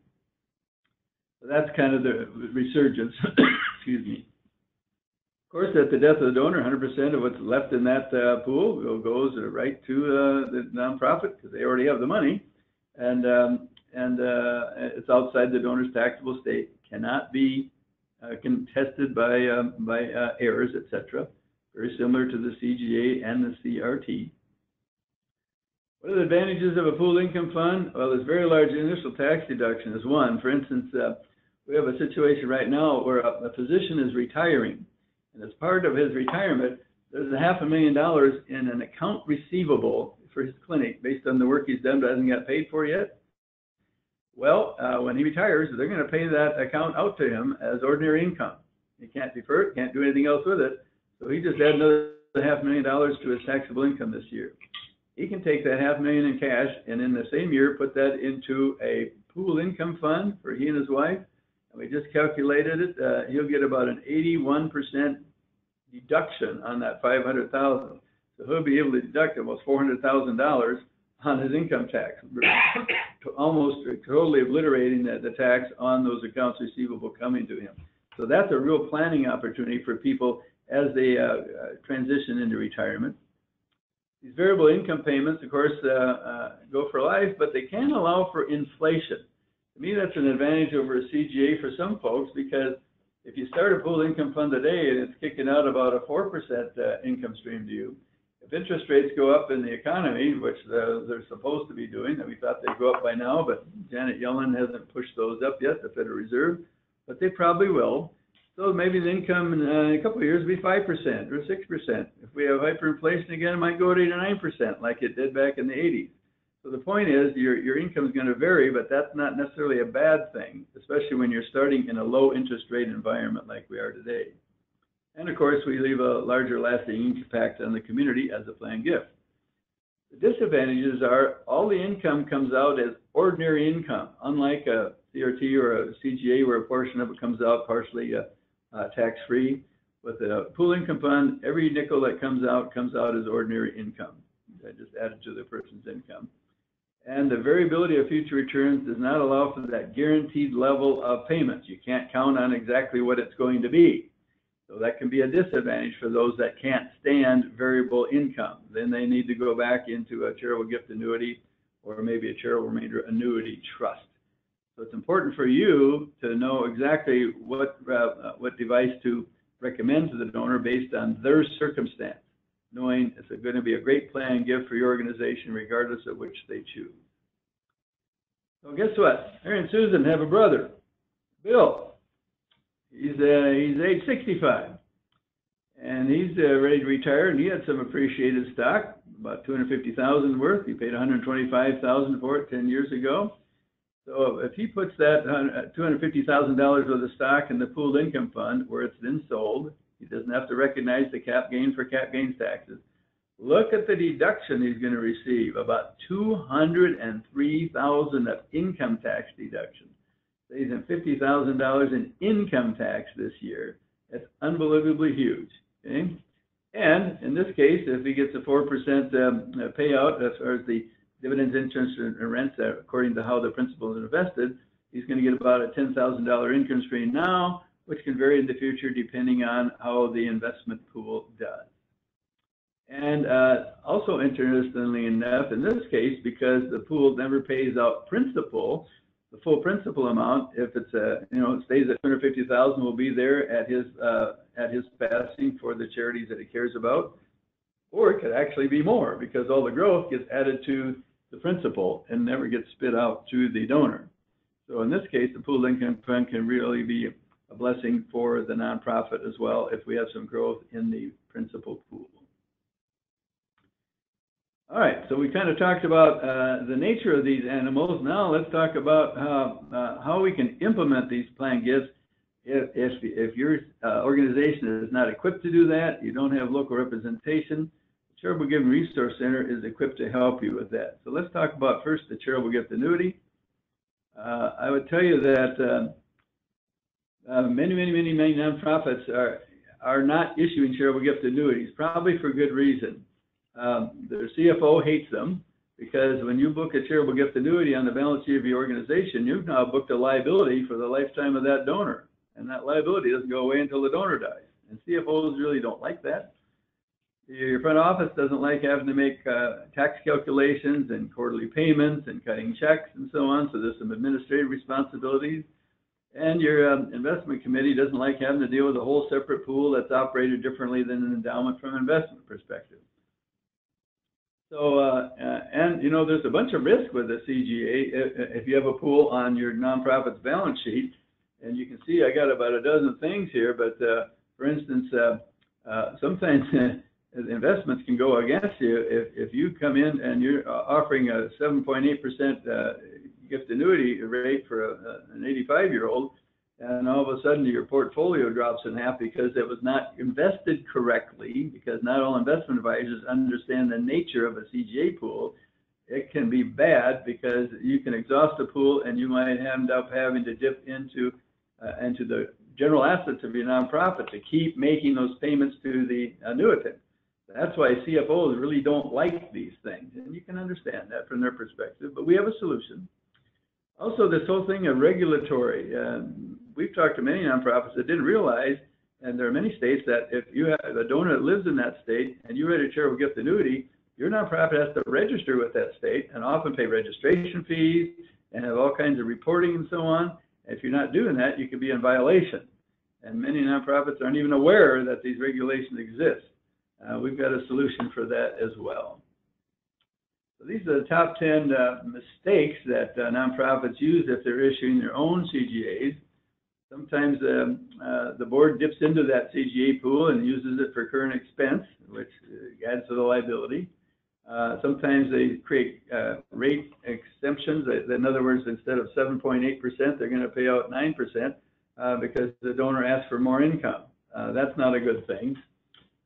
So that's kind of the resurgence, excuse me. Of course, at the death of the donor, 100% of what's left in that pool goes right to the nonprofit because they already have the money. And it's outside the donor's taxable state, cannot be contested by heirs, etc. Very similar to the CGA and the CRT. What are the advantages of a pooled income fund? Well, there's very large initial tax deduction is one. For instance, we have a situation right now where a physician is retiring, and as part of his retirement, there's $500,000 in an account receivable for his clinic based on the work he's done but hasn't got paid for yet. Well, when he retires, they're going to pay that account out to him as ordinary income. He can't defer it, can't do anything else with it. So he just added another $500,000 to his taxable income this year. He can take that $500,000 in cash and in the same year put that into a pooled income fund for he and his wife. And we just calculated it. He'll get about an 81% deduction on that $500,000. So he'll be able to deduct almost $400,000 on his income tax, almost totally obliterating the tax on those accounts receivable coming to him. So that's a real planning opportunity for people as they transition into retirement. These variable income payments, of course, go for life, but they can allow for inflation. To me, that's an advantage over a CGA for some folks, because if you start a pooled income fund today and it's kicking out about a 4% income stream to you, if interest rates go up in the economy, which they're supposed to be doing, and we thought they'd go up by now, but Janet Yellen hasn't pushed those up yet, the Federal Reserve, but they probably will. So maybe the income in a couple of years will be 5% or 6%. If we have hyperinflation again, it might go to 8 or 9% like it did back in the 80s. So the point is your income is going to vary, but that's not necessarily a bad thing, especially when you're starting in a low interest rate environment like we are today. And of course, we leave a larger lasting impact on the community as a planned gift. The disadvantages are all the income comes out as ordinary income, unlike a CRT or a CGA where a portion of it comes out partially tax-free. With a pooled income fund, every nickel that comes out as ordinary income. Just added to the person's income. And the variability of future returns does not allow for that guaranteed level of payments. You can't count on exactly what it's going to be. So that can be a disadvantage for those that can't stand variable income. Then they need to go back into a charitable gift annuity or maybe a charitable remainder annuity trust. So it's important for you to know exactly what device to recommend to the donor based on their circumstance, knowing it's going to be a great plan gift for your organization regardless of which they choose. So guess what? Harry and Susan have a brother, Bill. He's age 65, and he's ready to retire, and he had some appreciated stock, about $250,000 worth. He paid $125,000 for it 10 years ago. So if he puts that $250,000 worth of stock in the pooled income fund where it's been sold, he doesn't have to recognize the cap gain for cap gains taxes. Look at the deduction he's going to receive, about $203,000 of income tax deduction. Saves him $50,000 in income tax this year. That's unbelievably huge. Okay? And in this case, if he gets a 4% payout as far as the dividends, interest, and rents, according to how the principal is invested, he's going to get about a $10,000 income stream now, which can vary in the future depending on how the investment pool does. And also interestingly enough, in this case, because the pool never pays out principal, the full principal amount, if it's it stays at $250,000, will be there at his passing for the charities that he cares about, or it could actually be more because all the growth gets added to the principal and never gets spit out to the donor. So in this case, the pooled income fund can really be a blessing for the nonprofit as well if we have some growth in the principal pool. All right, so we kind of talked about the nature of these animals. Now let's talk about how we can implement these planned gifts. If your organization is not equipped to do that, you don't have local representation, the Charitable Giving Resource Center is equipped to help you with that. So let's talk about first the charitable gift annuity. I would tell you that many nonprofits are not issuing charitable gift annuities, probably for good reason. Their CFO hates them because when you book a charitable gift annuity on the balance sheet of your organization, you've now booked a liability for the lifetime of that donor, and that liability doesn't go away until the donor dies. And CFOs really don't like that. Your front office doesn't like having to make tax calculations and quarterly payments and cutting checks and so on, so there's some administrative responsibilities. And your investment committee doesn't like having to deal with a whole separate pool that's operated differently than an endowment from an investment perspective. So, and there's a bunch of risk with the CGA if you have a pool on your nonprofit's balance sheet. And you can see I got about a dozen things here, but for instance, sometimes investments can go against you if you come in and you're offering a 7.8% gift annuity rate for an 85-year-old, and all of a sudden your portfolio drops in half because it was not invested correctly, because not all investment advisors understand the nature of a CGA pool. It can be bad because you can exhaust a pool and you might end up having to dip into the general assets of your nonprofit to keep making those payments to the annuitant. That's why CFOs really don't like these things, and you can understand that from their perspective, but we have a solution. Also, this whole thing of regulatory, we've talked to many nonprofits that didn't realize, and there are many states that if you have a donor that lives in that state and you write a charitable gift annuity, your nonprofit has to register with that state and often pay registration fees and have all kinds of reporting and so on. If you're not doing that, you could be in violation. And many nonprofits aren't even aware that these regulations exist. We've got a solution for that as well. So these are the top 10 mistakes that nonprofits use if they're issuing their own CGAs. Sometimes the board dips into that CGA pool and uses it for current expense, which adds to the liability. Sometimes they create rate exemptions. In other words, instead of 7.8%, they're going to pay out 9% because the donor asked for more income. That's not a good thing.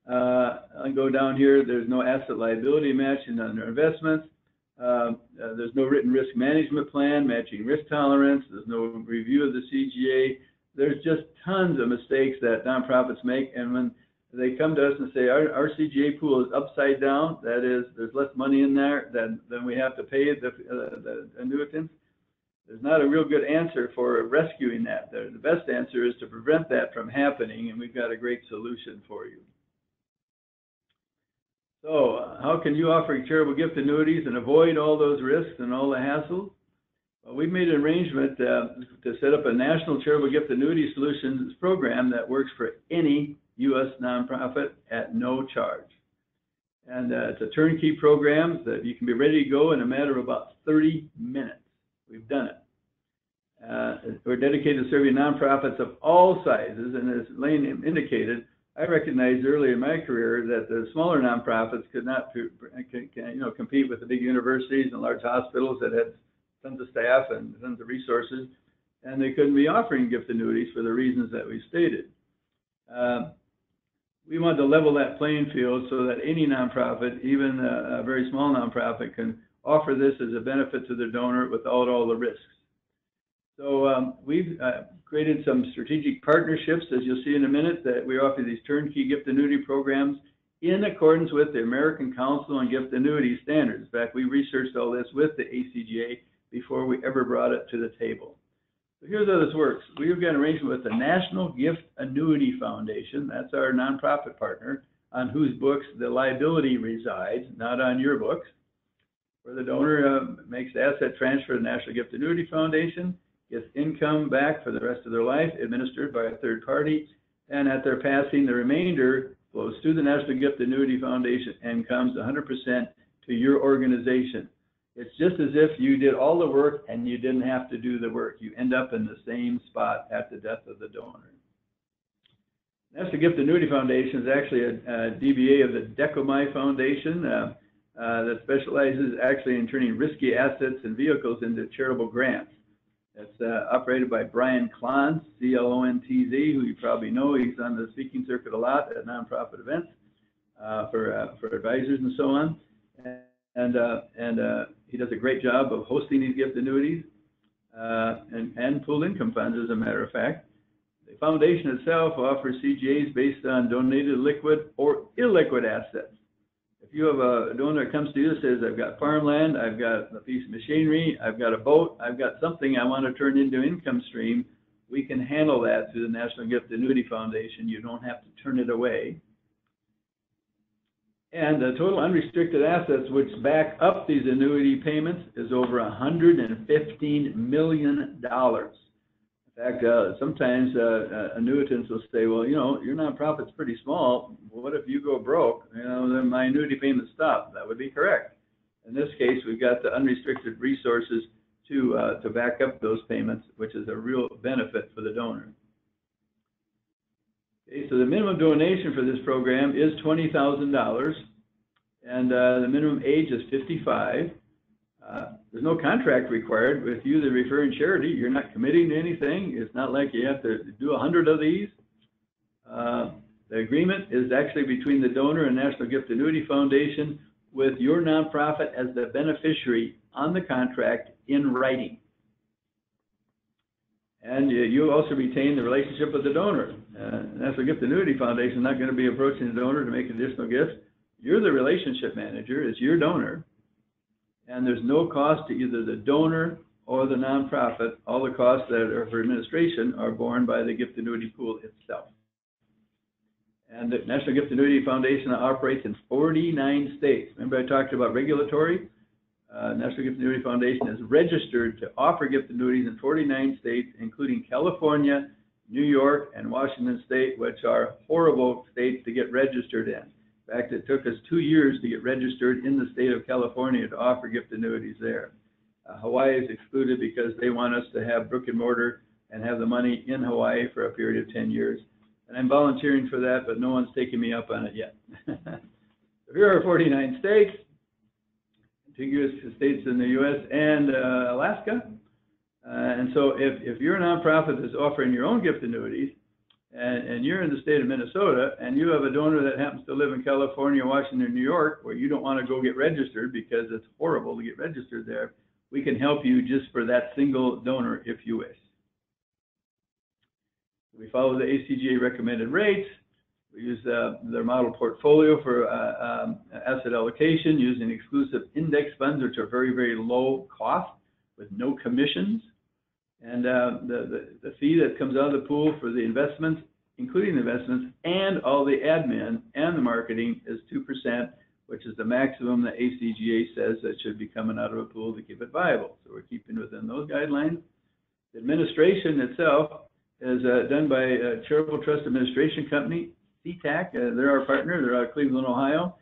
I'll go down here. There's no asset liability matching on their investments. There's no written risk management plan matching risk tolerance. There's no review of the CGA. There's just tons of mistakes that nonprofits make. And when they come to us and say our CGA pool is upside down, that is, there's less money in there than we have to pay the annuitants, there's not a real good answer for rescuing that. The best answer is to prevent that from happening, and we've got a great solution for you. So how can you offer charitable gift annuities and avoid all those risks and all the hassles? Well, we've made an arrangement to set up a national charitable gift annuity solutions program that works for any U.S. nonprofit at no charge. And it's a turnkey program that you can be ready to go in a matter of about 30 minutes. We've done it. We're dedicated to serving nonprofits of all sizes, and as Lane indicated, I recognized early in my career that the smaller nonprofits could not compete with the big universities and large hospitals that had tons of staff and tons of resources, and they couldn't be offering gift annuities for the reasons that we stated. We want to level that playing field so that any nonprofit, even a very small nonprofit, can offer this as a benefit to the donor without all the risks. So we've created some strategic partnerships, as you'll see in a minute, that we offer these turnkey gift annuity programs in accordance with the American Council on Gift Annuity Standards. In fact, we researched all this with the ACGA before we ever brought it to the table. So here's how this works. We've got an arrangement with the National Gift Annuity Foundation. That's our nonprofit partner, on whose books the liability resides, not on your books, where the donor makes the asset transfer to the National Gift Annuity Foundation, gets income back for the rest of their life, administered by a third party, and at their passing, the remainder flows through the National Gift Annuity Foundation and comes 100% to your organization. It's just as if you did all the work and you didn't have to do the work. You end up in the same spot at the death of the donor. National Gift Annuity Foundation is actually a DBA of the Decomai Foundation that specializes actually in turning risky assets and vehicles into charitable grants. It's operated by Brian Klontz, C-L-O-N-T-Z, who you probably know. He's on the speaking circuit a lot at nonprofit events for advisors and so on. And he does a great job of hosting these gift annuities and pooled income funds, as a matter of fact. The foundation itself offers CGAs based on donated liquid or illiquid assets. If you have a donor that comes to you and says, I've got farmland, I've got a piece of machinery, I've got a boat, I've got something I want to turn into income stream, we can handle that through the National Gift Annuity Foundation. You don't have to turn it away. And the total unrestricted assets which back up these annuity payments is over $115 million. In fact, sometimes annuitants will say, well, you know, your nonprofit's pretty small. What if you go broke? You know, then my annuity payments stop. That would be correct. In this case, we've got the unrestricted resources to back up those payments, which is a real benefit for the donor. Okay, so the minimum donation for this program is $20,000, and the minimum age is 55. There's no contract required with you, the referring charity. You're not committing to anything. It's not like you have to do 100 of these. The agreement is actually between the donor and National Gift Annuity Foundation, with your nonprofit as the beneficiary on the contract in writing. And you also retain the relationship with the donor. National Gift Annuity Foundation is not going to be approaching the donor to make additional gifts. You're the relationship manager. It's your donor. And there's no cost to either the donor or the nonprofit. All the costs that are for administration are borne by the gift annuity pool itself. And the National Gift Annuity Foundation operates in 49 states. Remember I talked about regulatory? National Gift Annuity Foundation is registered to offer gift annuities in 49 states, including California, New York, and Washington State, which are horrible states to get registered in. In fact, it took us 2 years to get registered in the state of California to offer gift annuities there. Hawaii is excluded because they want us to have brick and mortar and have the money in Hawaii for a period of 10 years. And I'm volunteering for that, but no one's taken me up on it yet. So here are 49 states, contiguous states in the U.S. and Alaska. And so if you're a nonprofit that's offering your own gift annuities, and you're in the state of Minnesota, and you have a donor that happens to live in California, Washington, New York, where you don't want to go get registered because it's horrible to get registered there, we can help you just for that single donor if you wish. We follow the ACGA recommended rates. We use their model portfolio for asset allocation using exclusive index funds, which are very, very low cost with no commissions. And the fee that comes out of the pool for the investments, including the investments and all the admin and the marketing, is 2%, which is the maximum the ACGA says that should be coming out of a pool to keep it viable. So we're keeping within those guidelines. The administration itself is done by a Charitable Trust Administration Company, CTAC. They're our partner. They're out of Cleveland, Ohio.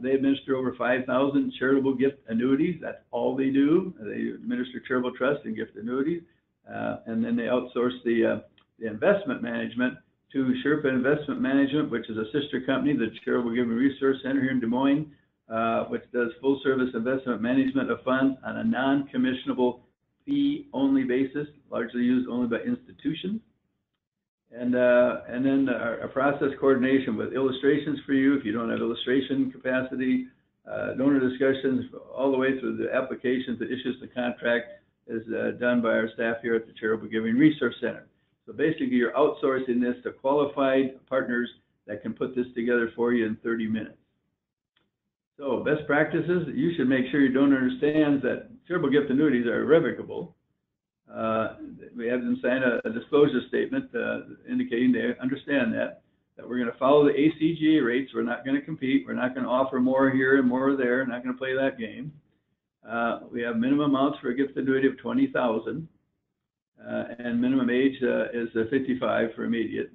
They administer over 5,000 charitable gift annuities. That's all they do. They administer charitable trust and gift annuities. And then they outsource the investment management to Sherpa Investment Management, which is a sister company, the Charitable Giving Resource Center here in Des Moines, which does full-service investment management of funds on a non-commissionable fee-only basis, largely used only by institutions. And then a process coordination with illustrations for you if you don't have illustration capacity, donor discussions all the way through the applications that issues the contract is done by our staff here at the Charitable Giving Resource Center. So basically, you're outsourcing this to qualified partners that can put this together for you in 30 minutes. So best practices, you should make sure your donor understands that charitable gift annuities are irrevocable. We have them sign a disclosure statement indicating they understand that we're going to follow the ACGA rates. We're not going to compete. We're not going to offer more here and more there. We're not going to play that game. We have minimum amounts for a gift annuity of $20,000, and minimum age is 55 for immediate.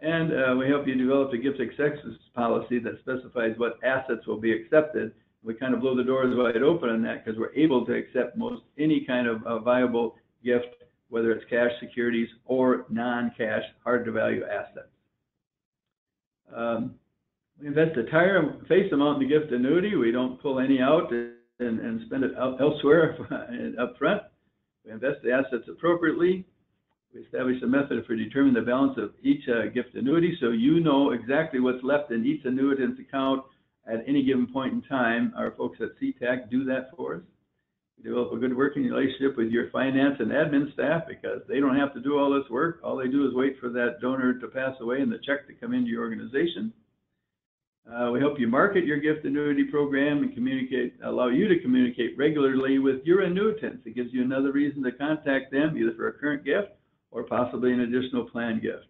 And we help you develop a gift acceptance policy that specifies what assets will be accepted. We kind of blow the doors wide open on that because we're able to accept most any kind of viable gift, whether it's cash securities or non-cash, hard-to-value assets. We invest the entire face amount in the gift annuity. We don't pull any out and spend it elsewhere up front. We invest the assets appropriately. We establish a method for determining the balance of each gift annuity, so you know exactly what's left in each annuitant's account at any given point in time. Our folks at CTAC do that for us. We develop a good working relationship with your finance and admin staff because they don't have to do all this work. All they do is wait for that donor to pass away and the check to come into your organization. We help you market your gift annuity program and allow you to communicate regularly with your annuitants. It gives you another reason to contact them, either for a current gift or possibly an additional planned gift.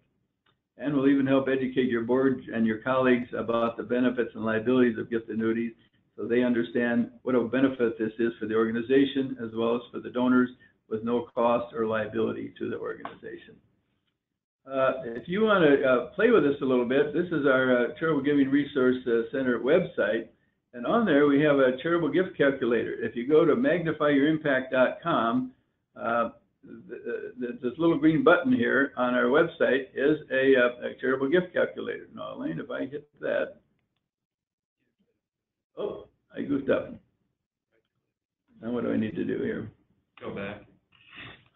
And we'll even help educate your board and your colleagues about the benefits and liabilities of gift annuities so they understand what a benefit this is for the organization as well as for the donors with no cost or liability to the organization. If you want to play with this a little bit, this is our Charitable Giving Resource Center website. And on there, we have a charitable gift calculator. If you go to magnifyyouриmpact.com, this little green button here on our website is a charitable gift calculator. Now, Elaine, if I hit that, oh, I goofed up. Now what do I need to do here? Go back.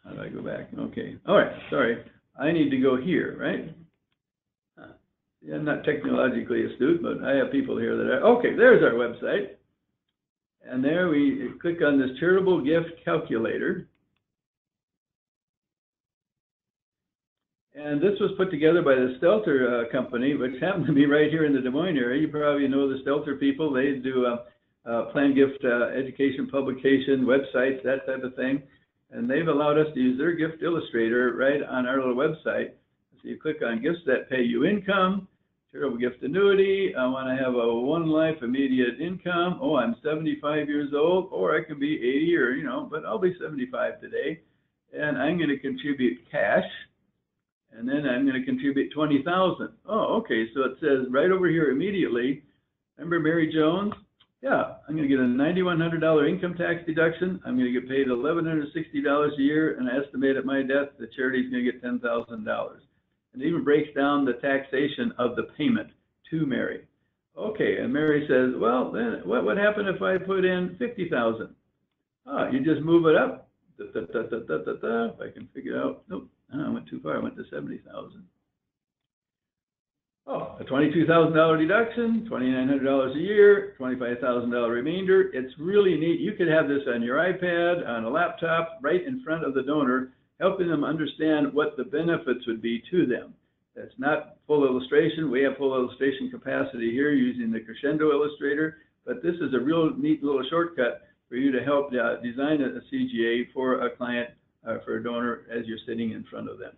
How do I go back? Okay. All right. Sorry. I need to go here, right? Yeah, I'm not technologically astute, but I have people here that are, okay, there's our website. And there we click on this charitable gift calculator. And this was put together by the Stelter company, which happened to be right here in the Des Moines area. You probably know the Stelter people. They do planned gift education, publication, websites, that type of thing. And they've allowed us to use their gift illustrator right on our little website. So you click on gifts that pay you income, charitable gift annuity. I want to have a one life immediate income. Oh, I'm 75 years old, or I can be 80 or, but I'll be 75 today. And I'm going to contribute cash. And then I'm going to contribute $20,000. Oh, okay. So it says right over here immediately, remember Mary Jones? Yeah, I'm going to get a $9,100 income tax deduction. I'm going to get paid $1,160 a year, and I estimate at my death the charity is going to get $10,000. And it even breaks down the taxation of the payment to Mary. Okay, and Mary says, well, then what would happen if I put in $50,000? Oh, you just move it up. If I can figure it out. Nope, I went too far. I went to $70,000. Oh, a $22,000 deduction, $2,900 a year, $25,000 remainder. It's really neat. You could have this on your iPad, on a laptop, right in front of the donor, helping them understand what the benefits would be to them. That's not full illustration. We have full illustration capacity here using the Crescendo illustrator, but this is a real neat little shortcut for you to help design a CGA for a client, for a donor as you're sitting in front of them.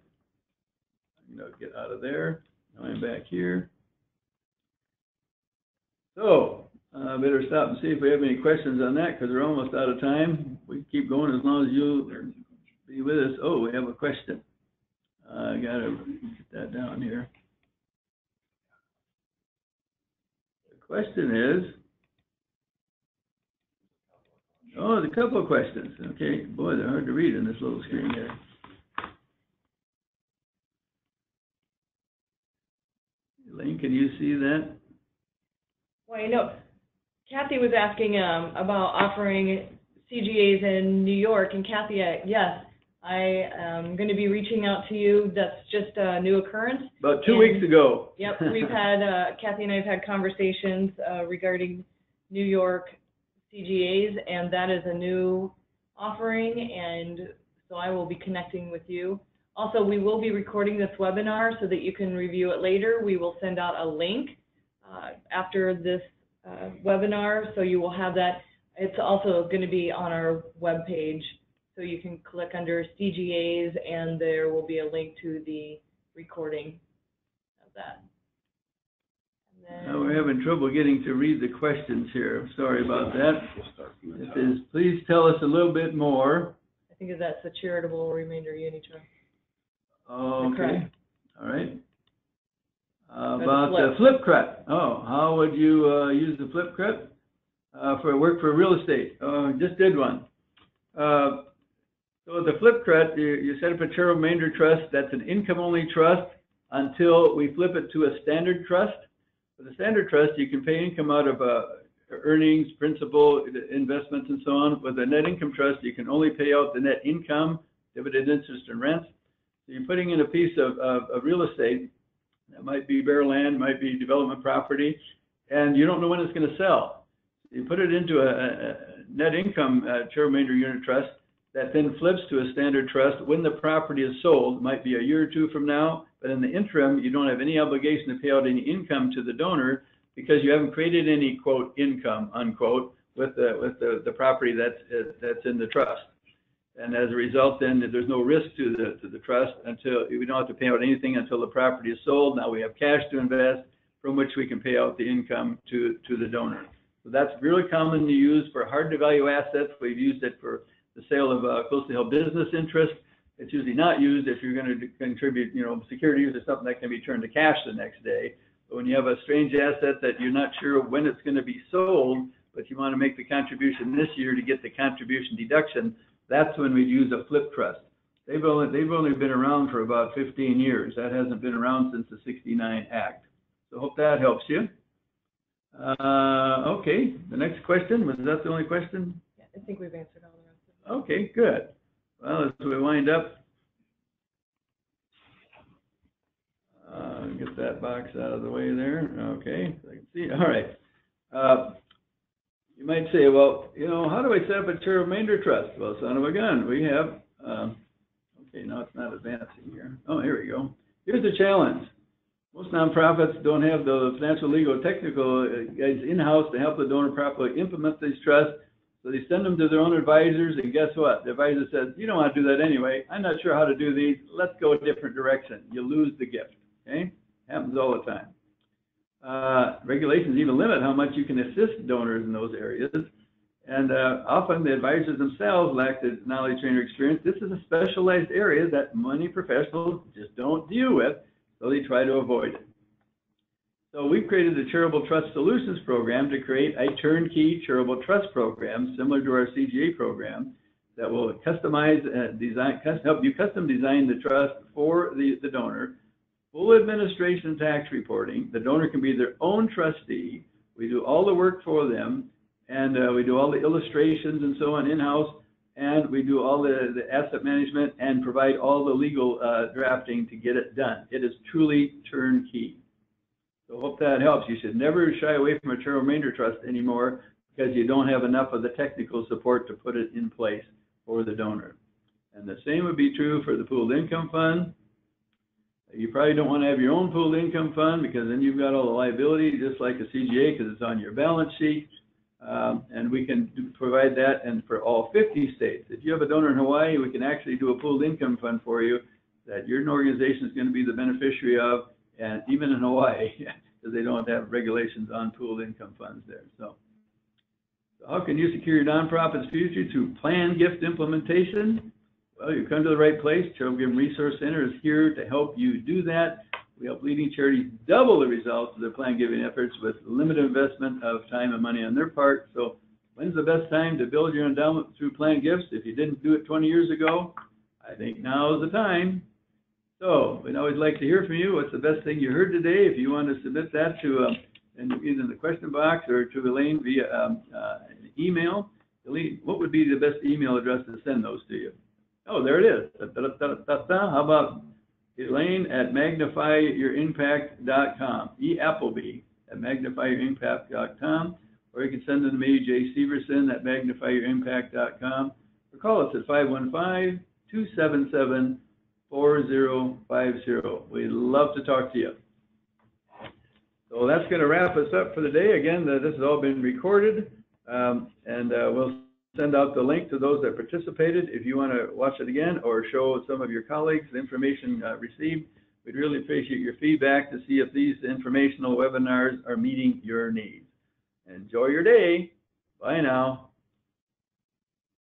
I'm going to get out of there. Now I'm back here. So I better stop and see if we have any questions on that because we're almost out of time. We can keep going as long as you'll be with us. Oh, we have a question. I got to get that down here. The question is, oh, there's a couple of questions. Okay, boy, they're hard to read on this little screen here. Elaine, can you see that? Well, I know Kathy was asking about offering CGAs in New York, and Kathy, yes, I am going to be reaching out to you. That's just a new occurrence. About 2 weeks ago. Yep, we've had, Kathy and I have had conversations regarding New York CGAs, and that is a new offering, and so I will be connecting with you. Also, we will be recording this webinar so that you can review it later. We will send out a link after this webinar, so you will have that. It's also going to be on our webpage, so you can click under CGAs, and there will be a link to the recording of that. Now we're having trouble getting to read the questions here. I'm sorry about that. It is, please tell us a little bit more. I think that's the charitable remainder unit trust. Oh, okay. All right. About the the Flipkart. Oh, how would you use the Flipkart for work for real estate? Just did one. So the Flipkart, you set up a charitable remainder trust. That's an income-only trust until we flip it to a standard trust. For the standard trust, you can pay income out of earnings, principal, investments, and so on. With a net income trust, you can only pay out the net income, dividend, interest, and rent. So you're putting in a piece of real estate. That might be bare land, might be development property, and you don't know when it's going to sell. You put it into a net income charitable remainder unit trust that then flips to a standard trust when the property is sold. It might be a year or two from now, but in the interim, you don't have any obligation to pay out any income to the donor because you haven't created any, quote, income, unquote, with the property that's in the trust. And as a result, then there's no risk to the trust until we don't have to pay out anything until the property is sold. Now we have cash to invest from which we can pay out the income to the donor. So that's really common to use for hard to value assets. We've used it for the sale of closely held business interest. It's usually not used if you're going to contribute, securities or something that can be turned to cash the next day. But when you have a strange asset that you're not sure when it's going to be sold, but you want to make the contribution this year to get the contribution deduction, that's when we'd use a flip trust. They've only been around for about 15 years. That hasn't been around since the '69 Act. So hope that helps you. Okay, the next question, was that the only question? Yeah, I think we've answered all the rest of them. Okay, good. Well, as we wind up, get that box out of the way there. Okay, so I can see. All right. You might say, well, how do I set up a charitable remainder trust? Well, son of a gun, we have, okay, now it's not advancing here. Oh, here we go. Here's the challenge. Most nonprofits don't have the financial, legal, technical guys in-house to help the donor properly implement these trusts. So they send them to their own advisors, and guess what? The advisor says, you don't want to do that anyway. I'm not sure how to do these. Let's go a different direction. You lose the gift, okay? Happens all the time. Regulations even limit how much you can assist donors in those areas. And often the advisors themselves lack the knowledge, training, or experience. This is a specialized area that money professionals just don't deal with, so they try to avoid it. So we've created the Charitable Trust Solutions Program to create a turnkey charitable trust program similar to our CGA program that will customize, help you custom design the trust for the donor. Full administration tax reporting. The donor can be their own trustee. We do all the work for them, and we do all the illustrations and so on in-house, and we do all the asset management and provide all the legal drafting to get it done. It is truly turnkey. So hope that helps. You should never shy away from a charitable remainder trust anymore because you don't have enough of the technical support to put it in place for the donor. And the same would be true for the pooled income fund. You probably don't want to have your own pooled income fund because then you've got all the liability just like a CGA because it's on your balance sheet. And we can provide that and for all 50 states. If you have a donor in Hawaii, we can actually do a pooled income fund for you that your organization is going to be the beneficiary of, and even in Hawaii, because they don't have regulations on pooled income funds there. So how can you secure your nonprofit's future through planned gift implementation? Well, you come to the right place. Charitable Giving Resource Center is here to help you do that. We help leading charities double the results of their planned giving efforts with limited investment of time and money on their part. So when's the best time to build your endowment through planned gifts? If you didn't do it 20 years ago, I think now is the time. So we'd always like to hear from you. What's the best thing you heard today? If you want to submit that to either in the question box or to Elaine via an email, Elaine, what would be the best email address to send those to you? Oh, there it is. How about Elaine at magnifyyouриmpact.com, Appleby@magnifyyourimpact.com, or you can send them to me, Jay Severson at magnifyyourimpact.com, or call us at 515-277-4050. We'd love to talk to you. So that's going to wrap us up for the day. Again, this has all been recorded, and we'll send out the link to those that participated. If you want to watch it again or show some of your colleagues the information received, we'd really appreciate your feedback to see if these informational webinars are meeting your needs. Enjoy your day. Bye now.